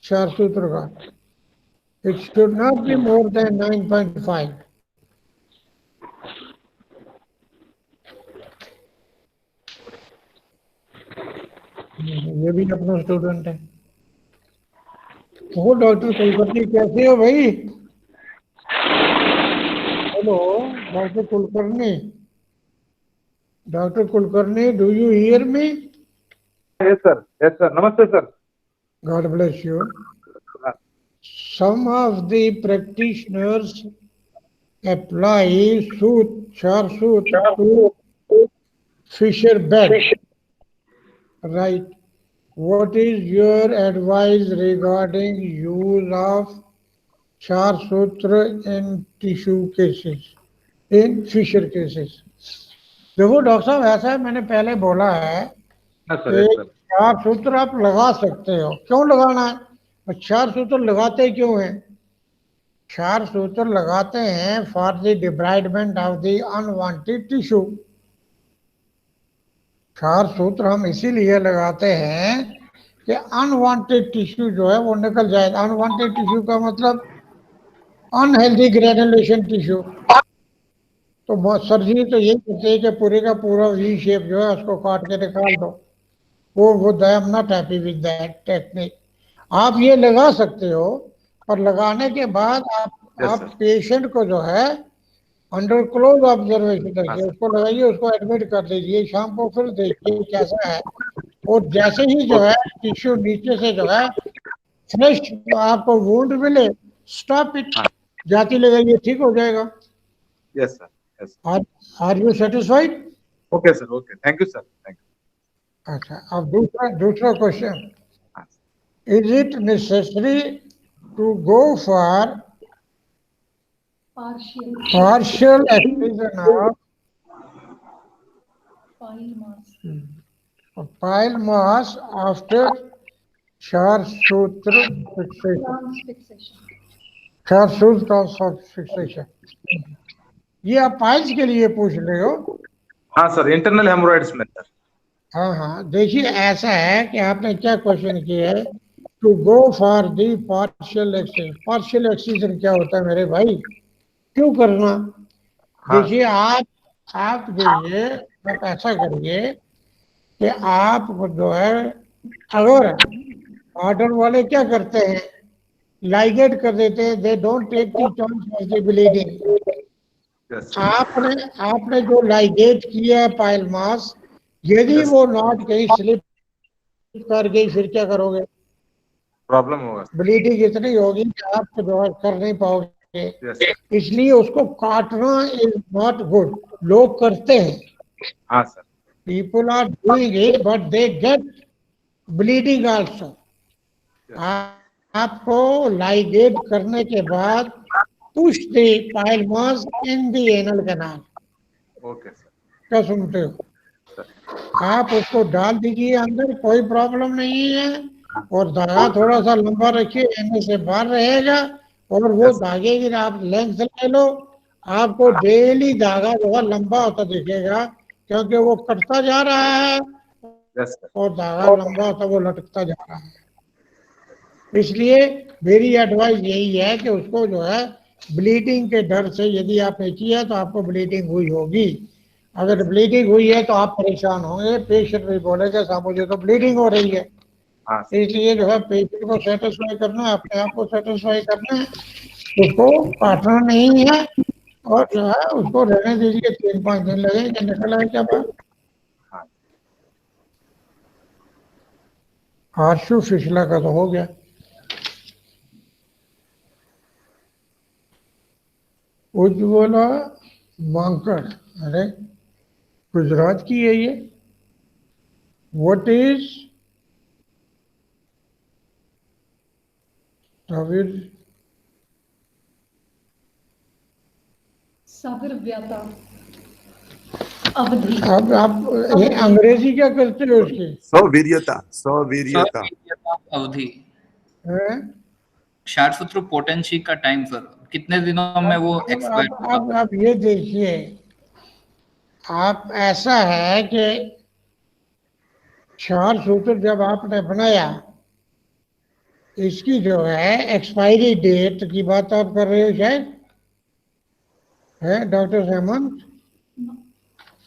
4 सूत्र का? It should not be more than 9.5। ये भी अपना स्टूडेंट है। वो डॉक्टर कुलकर्णी कैसे हो भाई? Hello doctor Kulkarni, do you hear me? Yes sir, नमस्ते sir. God bless you. Some of the practitioners apply 4 सूत्र to Fisher bed. Right. What is your advice regarding use of 4 सूत्र in tissue cases, in Fisher cases? देखो doctor साहब, ऐसा है, मैंने पहले बोला है कि 4 सूत्र आप लगा सकते हो। क्यों लगाना है? 4 सूत्र लगाते क्यों हैं? 4 सूत्र लगाते हैं for the debridement of the unwanted tissue. 4 सूत्र हम इसीलिए लगाते हैं कि अनवांटेड टिश्यू जो है वो निकल जाए। अनवांटेड टिश्यू का मतलब अनहेल्दी ग्रेनुलेशन टिश्यू। तो सर्जरी तो यही कहते हैं कि पूरे का पूरा वी शेप जो है उसको काट के निकाल दो। वो I am not happy with that technique. आप ये लगा सकते हो, पर लगाने के बाद आप पेशेंट को जो है अंडर क्लोज ऑब्जर्वेशन करके उसको लगाइए, उसको एडमिट कर दीजिए, शाम को फिर देखिए कैसा है, और जैसे ही जो है टिश्यू नीचे से जो है फ्रेश आपको वुंड मिले, स्टॉप इट, जाती लगाइए, ठीक हो जाएगा। Yes sir. Are you satisfied? Okay sir, okay, thank you sir, thank you. अच्छा, अब दूसरा question, is it necessary to go for partial excision of pile mass after 4 सूत्र fixation? 4 सूत्र fixation। ये आप पाइल्स के लिए पूछ रहे हो? हाँ सर, इंटरनल हेमोरॉइड्स में सर। हाँ, देखिए ऐसा है कि आपने क्या क्वेश्चन किया है, to go for the partial excision. Partial excision क्या होता है मेरे भाई, क्यों करना? देखिए आप जो ये आप ऐसा करिए कि आप जो है, अगर ऑर्डर वाले क्या करते हैं, लाइगेट कर देते हैं, they don't take the chance of the bleeding. आपने जो लाइगेट किया है पाइल मास, यदि वो नॉट कहीं स्लिप कर गई, फिर क्या करोगे? प्रॉब्लम होगा, ब्लीडिंग इतनी होगी कि आप जो है कर नहीं पाओगे। इसलिए उसको काटना इज नॉट गुड। लोग करते हैं, हाँ sir, people are doing it but they get bleeding also. आपको लाइगेट करने के बाद push the pile mass in the anal canal. Okay sir, क्या सुनते हो? आप उसको डाल दीजिए अंदर, कोई प्रॉब्लम नहीं है, और धागा थोड़ा सा लंबा रखिए, एने से बाहर रहेगा, और वो धागे की आप लेंथ ले लो, आपको डेली धागा जो है लंबा होता दिखेगा, क्योंकि वो कटता जा रहा है और धागा लंबा होता वो लटकता जा रहा है। इसलिए मेरी एडवाइस यही है कि उसको जो है ब्लीडिंग के डर से, यदि आपने किया तो आपको ब्लीडिंग हुई होगी। अगर ब्लीडिंग हुई है तो आप परेशान होंगे, पेशेंट भी बोलेगा साहब मुझे तो ब्लीडिंग हो रही है। इसलिए जो है पेशेंट को सेटिस्फाई करना है, अपने आप को सेटिस्फाई करना है, उसको काटना नहीं है, और जो है उसको रहने दीजिए, 3-5 दिन लगेंगे, निकल आए क्या बात। आशु फिसला का तो हो गया। उज्ज्वला मांकड़, अरे गुजरात की है ये। व्हाट इज साबिर व्याता अवधि। अब आप ये अंग्रेजी क्या करते हो उसकी? सौवीर्यता अवधि। हैं? क्षारसूत्र पोटेंसी का टाइम सर, कितने दिनों में वो एक्सपायर होगा? आप ये देखिए, आप ऐसा है कि क्षारसूत्र जब आपने बनाया, इसकी जो है एक्सपायरी डेट की बात आप कर रहे हो शायद, है डॉक्टर हेमंत?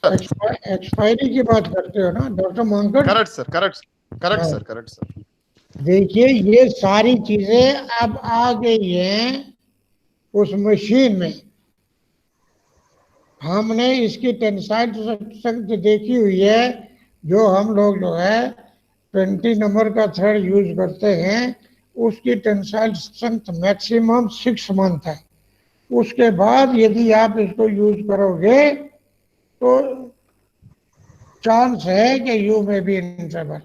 एक्सपायरी की बात करते हो ना doctor Mankad? Correct sir, correct sir. देखिए ये सारी चीजें अब आ गई हैं उस मशीन में। हमने इसकी टेंसाइल स्ट्रेंथ देखी हुई है, जो हम लोग जो है 20 नंबर का थ्रेड यूज करते हैं, उसकी टेंसाइल स्ट्रेंथ मैक्सिमम 6 मंथ है। उसके बाद यदि आप इसको यूज करोगे तो चांस है कि यू में बी इन ट्रबल।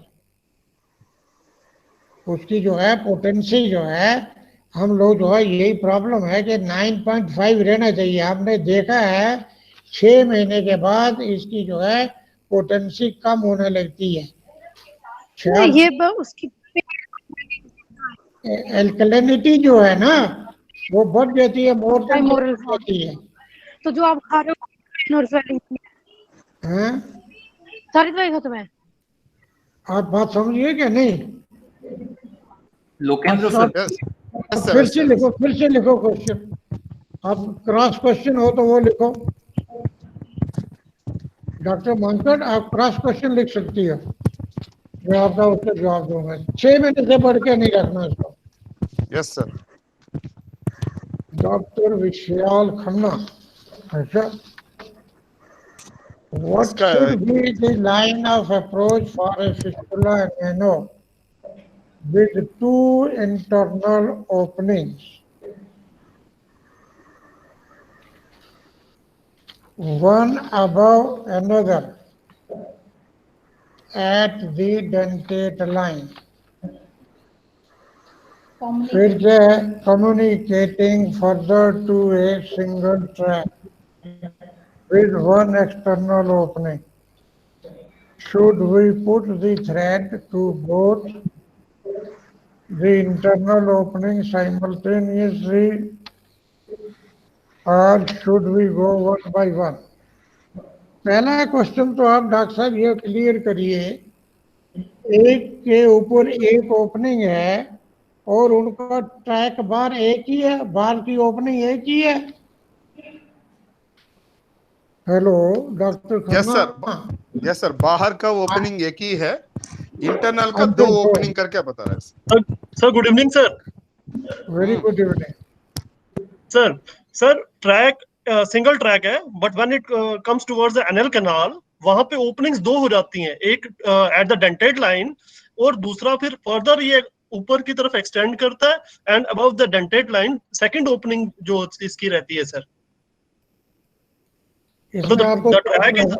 उसकी जो है पोटेंसी जो है, हम लोग जो है यही प्रॉब्लम है कि 9.5 रहना चाहिए। हमने देखा है 6 महीने के बाद इसकी जो है पोटेंसी कम होने लगती है। ये उसकी एल्कलिनिटी जो है ना वो बढ़ जाती है, मोरल होती है। तो जो आप खा रहे हो सारी दवाई खत्म है। आप बात समझिए क्या नहीं? लोकेंद्र सर, फिर से लिखो क्वेश्चन। आप क्रॉस क्वेश्चन हो तो वो लिखो। डॉक्टर मांकड़, आप क्रॉस क्वेश्चन लिख सकती हो, मैं आपका उसका जवाब दूंगा। 6 महीने से बढ़ के नहीं रखना इसको। Yes sir. डॉक्टर विशाल खन्ना, अच्छा, what should be the line of approach for a fistula nano with 2 internal openings, one above another at the dentate line? फिर क्या है? Communicating further to a single track with 1 external opening. Should we put the thread to both the internal opening simultaneously, or should we go one by one? पहला question तो आप doctor साहब ये clear करिए, एक के ऊपर एक ओपनिंग है और उनका ट्रैक बार एक ही है, बार की ओपनिंग एक ही है। Hello doctor yes Khanna. Sir, yes sir, बाहर का ओपनिंग एक ही है, इंटरनल का अंदर 2 दो। ओपनिंग करके बता रहे हैं sir good evening sir. Very good evening sir sir track single track है, but when it comes towards the anal canal वहां पे ओपनिंग्स दो हो जाती हैं, एक एट द डेंटेड लाइन और दूसरा फिर फर्दर ये ऊपर की तरफ एक्सटेंड करता है and above the dentate line second opening जो इसकी रहती है सर। इसमें आपको द ट्रैक इज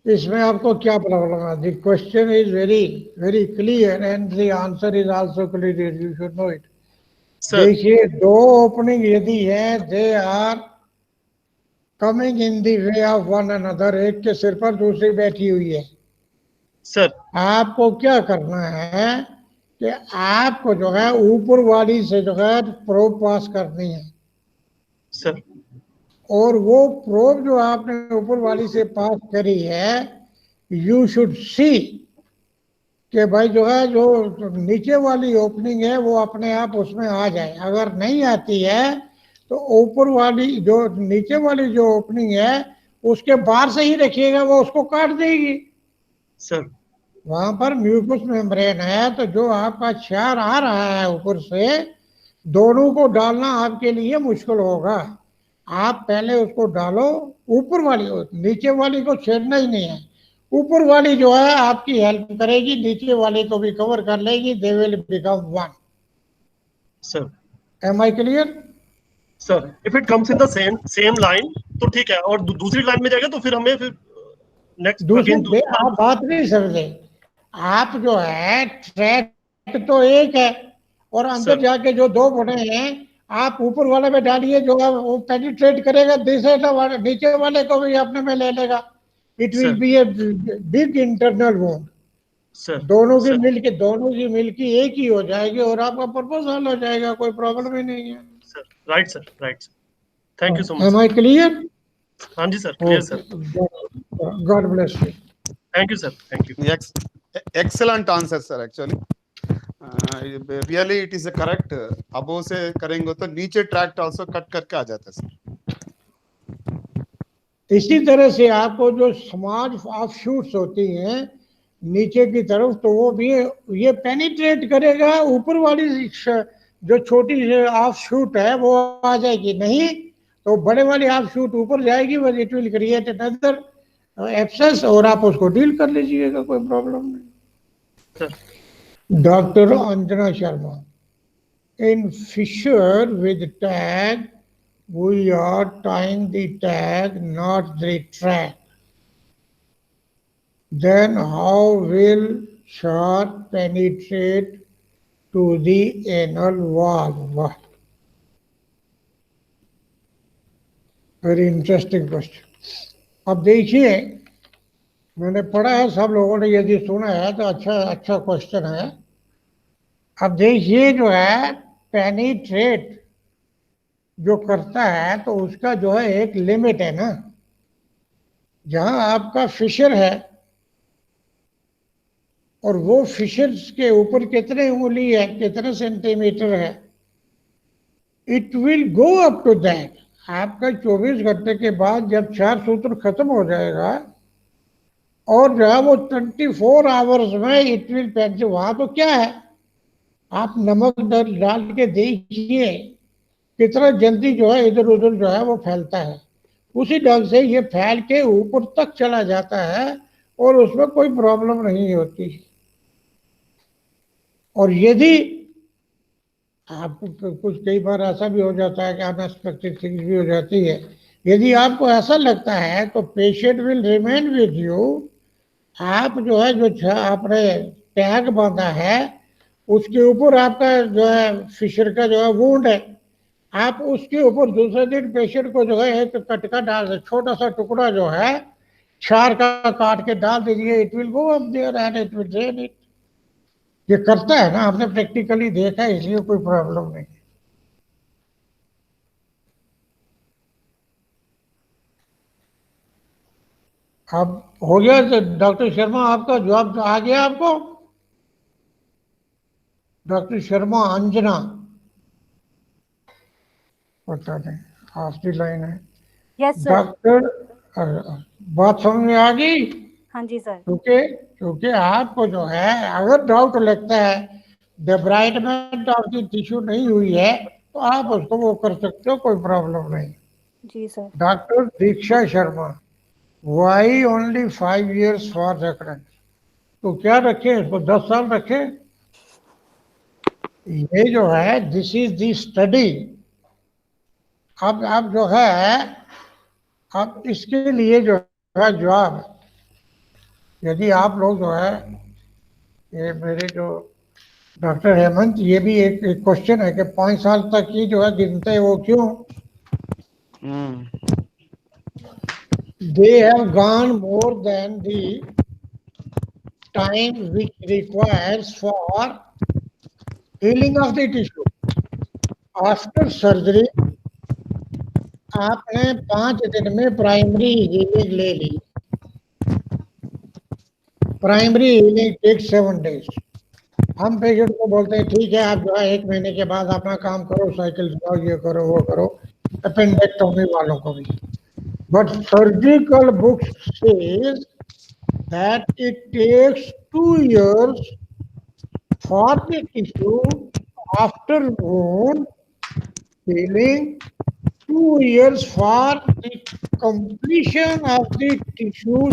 इसमें आपको क्या प्रॉब्लम है? The question is very very clear and the answer is also clear, you should know it. देखिए, दो ओपनिंग यदि है, they are coming in the way of one another, एक के सिर पर दूसरी बैठी हुई है सर। आपको क्या करना है कि आपको जो है ऊपर वाली से जो है प्रोब पास करनी है सर। और वो प्रोब जो आपने ऊपर वाली से पास करी है, यू शुड सी कि भाई जो है जो नीचे वाली ओपनिंग है वो अपने आप उसमें आ जाए। अगर नहीं आती है तो ऊपर वाली जो नीचे वाली जो ओपनिंग है उसके बाहर से ही रखिएगा, वो उसको काट देगी सर। वहां पर म्यूकस मेम्ब्रेन है, तो जो आपका क्षार आ रहा है ऊपर से, दोनों को डालना आपके लिए मुश्किल होगा। आप पहले उसको डालो, ऊपर वाली, नीचे वाली को छेड़ना ही नहीं है। ऊपर वाली जो है आपकी हेल्प करेगी, नीचे वाली को भी कवर कर लेगी, they will become one. Sir am I clear? Sir if it comes in the same line तो ठीक है, और दूसरी लाइन में जाएगा तो फिर हमें फिर नेक्स्ट अगेन दूसरे आप बात नहीं समझे। आप जो है ट्रैक तो एक है और अंदर जाके जो दो बने हैं, आप ऊपर वाले में डालिए, जो है वो पेनिट्रेट करेगा, दूसरे वाले नीचे वाले को भी अपने में ले लेगा। It will B a big internal wound. दोनों की मिलके एक ही हो जाएगी और आपका पर्पस हल हो जाएगा, कोई प्रॉब्लम ही नहीं है। Sir right sir. Thank you so much. Am I clear? हाँ जी sir, clear sir. God bless you. Thank you sir, thank you. Excellent answer sir, actually really it is correct. अबो से करेंगे तो नीचे ट्रैक्ट आल्सो कट करके आ जाता है सर। इसी तरह से आपको जो समाज ऑफ शूट्स होती हैं नीचे की तरफ, तो वो भी ये पेनिट्रेट करेगा, ऊपर वाली जो छोटी ऑफ शूट है वो आ जाएगी, नहीं तो बड़े वाली ऑफ शूट ऊपर जाएगी, बस it will create another abscess और आप उसको डील कर लीजिएगा, कोई प्रॉब्लम नहीं। Doctor Anjana Sharma, in fissure with tag we are tying the tag, not the track. Then how will sharp penetrate to the anal wall? Very interesting question. अब देखिए, मैंने पढ़ा है, सब लोगों ने यदि सुना है तो अच्छा क्वेश्चन है। अब देखिए, जो है पेनिट्रेट जो करता है तो उसका जो है एक लिमिट है ना। जहां आपका फिशर है और वो फिशर्स के ऊपर कितने उंगली है, कितने सेंटीमीटर है, it will go up to that. आपका 24 घंटे के बाद जब 4 सूत्र खत्म हो जाएगा और जो है वो 24 आवर्स में इट विल पेंट। वहां तो क्या है, आप नमक डाल के देखिए कितना जल्दी जो है इधर उधर जो है वो फैलता है। उसी ढंग से ये फैल के ऊपर तक चला जाता है और उसमें कोई प्रॉब्लम नहीं होती। और यदि आपको कुछ कई बार ऐसा भी हो जाता है कि अनएक्सपेक्टेड थिंग्स भी हो जाती है, यदि आपको ऐसा लगता है तो patient will remain with you. आप जो है जो आपने टैग बांधा है उसके ऊपर आपका जो है फिशर का जो है वुंड है, आप उसके ऊपर दूसरे दिन पेशेंट को जो है एक कटका डाल, छोटा सा टुकड़ा जो है क्षार का काट के डाल दीजिए, it will go up there and it will drain it. ये करता है ना, आपने प्रैक्टिकली देखा है, इसलिए कोई प्रॉब्लम नहीं। अब हो गया डॉक्टर शर्मा, आपका जवाब आ गया आपको? डॉक्टर शर्मा अंजना, पता नहीं, हाफ दी लाइन है। Yes sir. डॉक्टर, बात समझ में आ गई? हाँ जी सर। क्योंकि आपको जो है अगर डाउट लगता है डिब्राइडमेंट ऑफ द टिश्यू नहीं हुई है तो आप उसको वो कर सकते हो, कोई प्रॉब्लम नहीं। जी sir. Doctor Diksha Sharma, why only 5 years for recurrence? तो क्या रखे इसको, 10 साल रखे? ये जो है दिस इज दी स्टडी। अब जो है, अब इसके लिए जो है जवाब, यदि आप लोग जो है, ये मेरे जो डॉक्टर हेमंत, ये भी एक क्वेश्चन है कि 5 साल तक ही जो है गिनते हैं, वो क्यों? They have gone more than the time which requires for healing of the tissue. After surgery, आपने 5 दिन में प्राइमरी हीलिंग ले ली। Primary healing takes 7 days। हम पेशेंट को बोलते हैं ठीक है, आप जो है 1 महीने के बाद अपना काम करो, साइकिल चलाओ, ये करो वो करो, अपेंडेक्टोमी वालों को भी। But surgical books says that it takes 2 years for the tissue after wound healing, 2 years for the completion of the tissue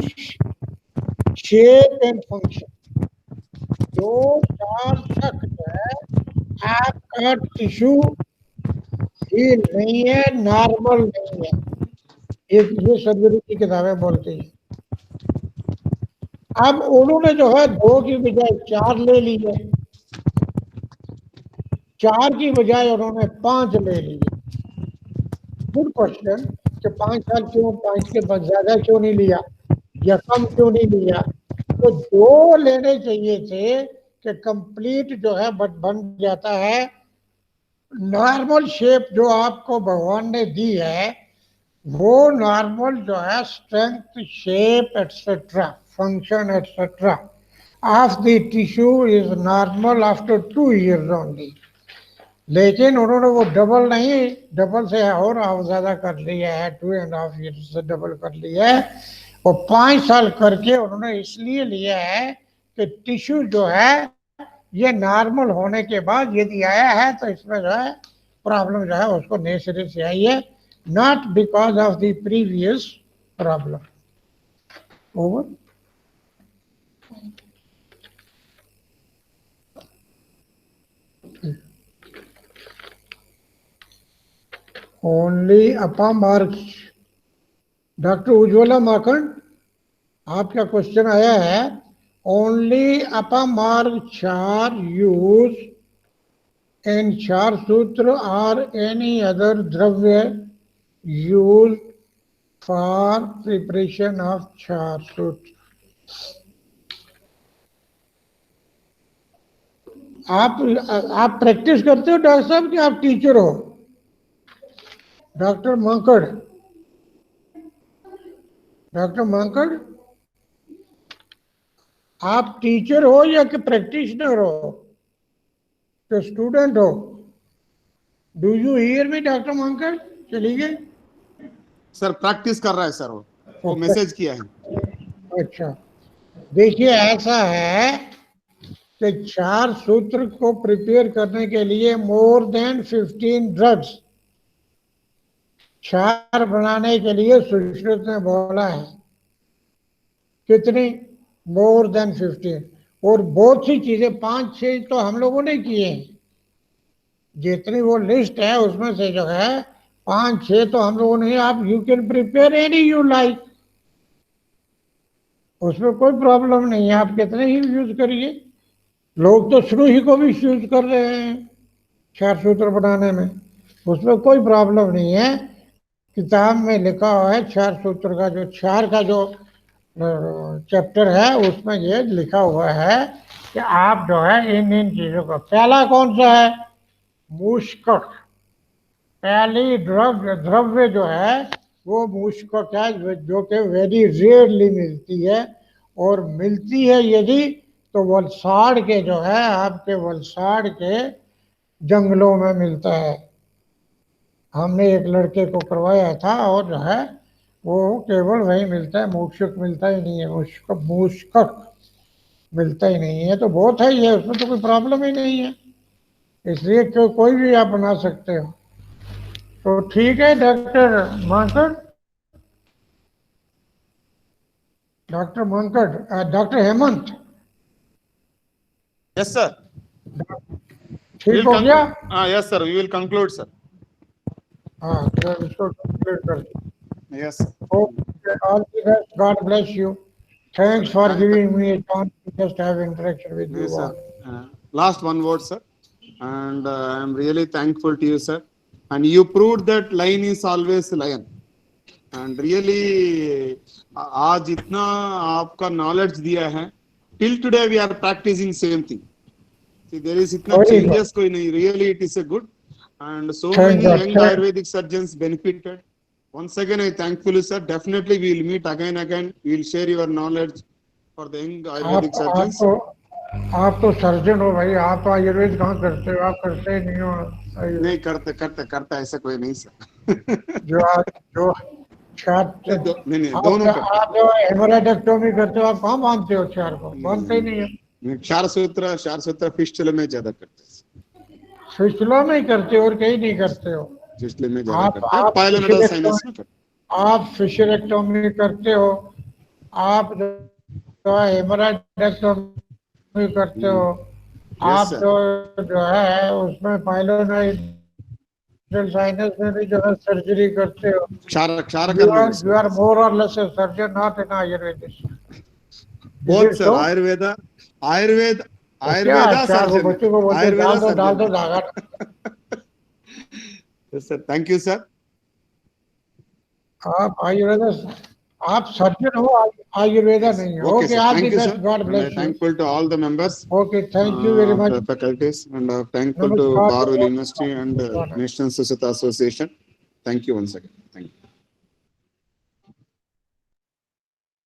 shape and function. 2 साल तक है आपका टिश्यू हील नहीं है, नॉर्मल नहीं है। ये सर्जरी की किताबें बोलती हैं। अब उन्होंने जो है 2 की बजाय 4 ले लिए, 4 की बजाय उन्होंने 5 ले लिए। गुड क्वेश्चन कि 5 साल क्यों, 5 के बाद ज्यादा क्यों नहीं लिया या कम क्यों नहीं लिया? तो 2 लेने चाहिए थे कि कंप्लीट जो है बन जाता है। नॉर्मल शेप जो आपको भगवान ने दी है वो नॉर्मल जो है strength, shape etcetera, function etcetera of the tissue is normal after 2 years only. लेकिन उन्होंने वो डबल नहीं, डबल से और ज्यादा कर लिया है, 2.5 years से डबल कर लिया है। वो 5 साल करके उन्होंने इसलिए लिया है कि टिश्यू जो है ये नॉर्मल होने के बाद यदि आया है तो इसमें जो है प्रॉब्लम जो है उसको नए सिरे से आई है, not because of the previous problem. Over. Only upon marks. Doctor Ujjwala Makhan, आपका क्वेश्चन आया है, ओनली अपा मार्ग चार यूज इन चार सूत्र और एनी अदर द्रव्य यूज फॉर प्रिपरेशन ऑफ चार सूत्र। आप प्रैक्टिस करते हो डॉक्टर साहब कि आप टीचर हो? डॉक्टर मांकड़, डॉक्टर मांकड़, आप टीचर हो या कि प्रैक्टिशनर हो कि स्टूडेंट हो? Do you hear me doctor Mankad? चली गए सर, प्रैक्टिस कर रहा है सर, वो मैसेज किया है। अच्छा, देखिए ऐसा है कि चार सूत्र को प्रिपेयर करने के लिए मोर देन 15 ड्रग्स, चार बनाने के लिए सुश्रुत ने बोला है कितनी, मोर देन 15, और बहुत सी चीजें 5-6 तो हम लोगों ने किए हैं। जितनी वो लिस्ट है उसमें से जो है 5-6 तो हम लोगों ने। आप you can prepare any you like, उसमें कोई प्रॉब्लम नहीं है, आप कितने ही यूज करिए। लोग तो शुरू ही को भी यूज कर रहे हैं चार सूत्र बनाने में, उसमें कोई प्रॉब्लम नहीं है। किताब में लिखा हुआ है चार सूत्र का जो चार का जो चैप्टर है उसमें ये लिखा हुआ है कि आप जो है इन इन चीजों का, पहला कौन सा है, मुश्कक, पहली द्रव्य जो है वो मुश्कक है, जो कि वेरी रेयरली मिलती है, और मिलती है यदि तो वलसाड़ के जो है, आपके वलसाड़ के जंगलों में मिलता है। हमने एक लड़के को करवाया था और जो है वो केवल वही मिलता है, मूषक मिलता ही नहीं है, मूषक मिलता ही नहीं है। तो बहुत है ये, उसमें तो कोई प्रॉब्लम ही नहीं है, इसलिए कोई भी आप बना सकते हो। तो ठीक है doctor Mankad, doctor Mankad, doctor Hemant. Yes, sir. ठीक हो गया? Yes, sir. We will conclude, sir. हाँ, तो इसको कंप्लीट कर दो। Yes. Okay, all the best. God bless you. Thanks for giving me a chance to just have interaction with you Yes, all. sir. Last one word, sir. And I'm really thankful to you, sir. And you proved that lion is always lion. And really, आज इतना आपका knowledge दिया है. Till today we are practicing same thing. See, there is इतना changes कोई नहीं. Really, it is a good. And so many young Ayurvedic surgeons benefited. Once again, I thankful you, sir. Definitely, we will meet again. We will share your knowledge for the young Ayurvedic surgeons. आप तो surgeon हो भाई, आप आयुर्वेद कहाँ करते हो? आप करते ही नहीं हो। नहीं करते ऐसा कोई नहीं सर। जो नहीं दोनों आप जो हेमोरेक्टोमी करते हो, आप कहाँ मानते हो क्षार को? मानते ही नहीं है। क्षार सूत्र फिस्टुला में ज्यादा करते हैं। फिस्टुला में ही करते हो और कहीं नहीं करते हो। फिस्टुला में ज्यादा करते हैं। पाइलोनेटल साइनस में करते हैं। आप फिशरेक्टोमी करते हो, आप जो हेमोरेक्टोमी करते हो, आप जो है उसमें पाइलोनेटल साइनस में भी जो है सर्जरी करते हो। You are more or less a surgeon, not an Ayurvedist. Both sir, Ayurveda surgeon. बच्चों को बोलते डाल दो धागा। Yes sir, thank you sir. आप आयुर्वेदा, आप सर्जन हो, आयुर्वेदा नहीं हो। Okay, all the best. God bless you. Thankful to all the members. Okay, thank you very much. Faculties, and thankful to Barwell University and National Susita Association. Thank you once again. Thank you.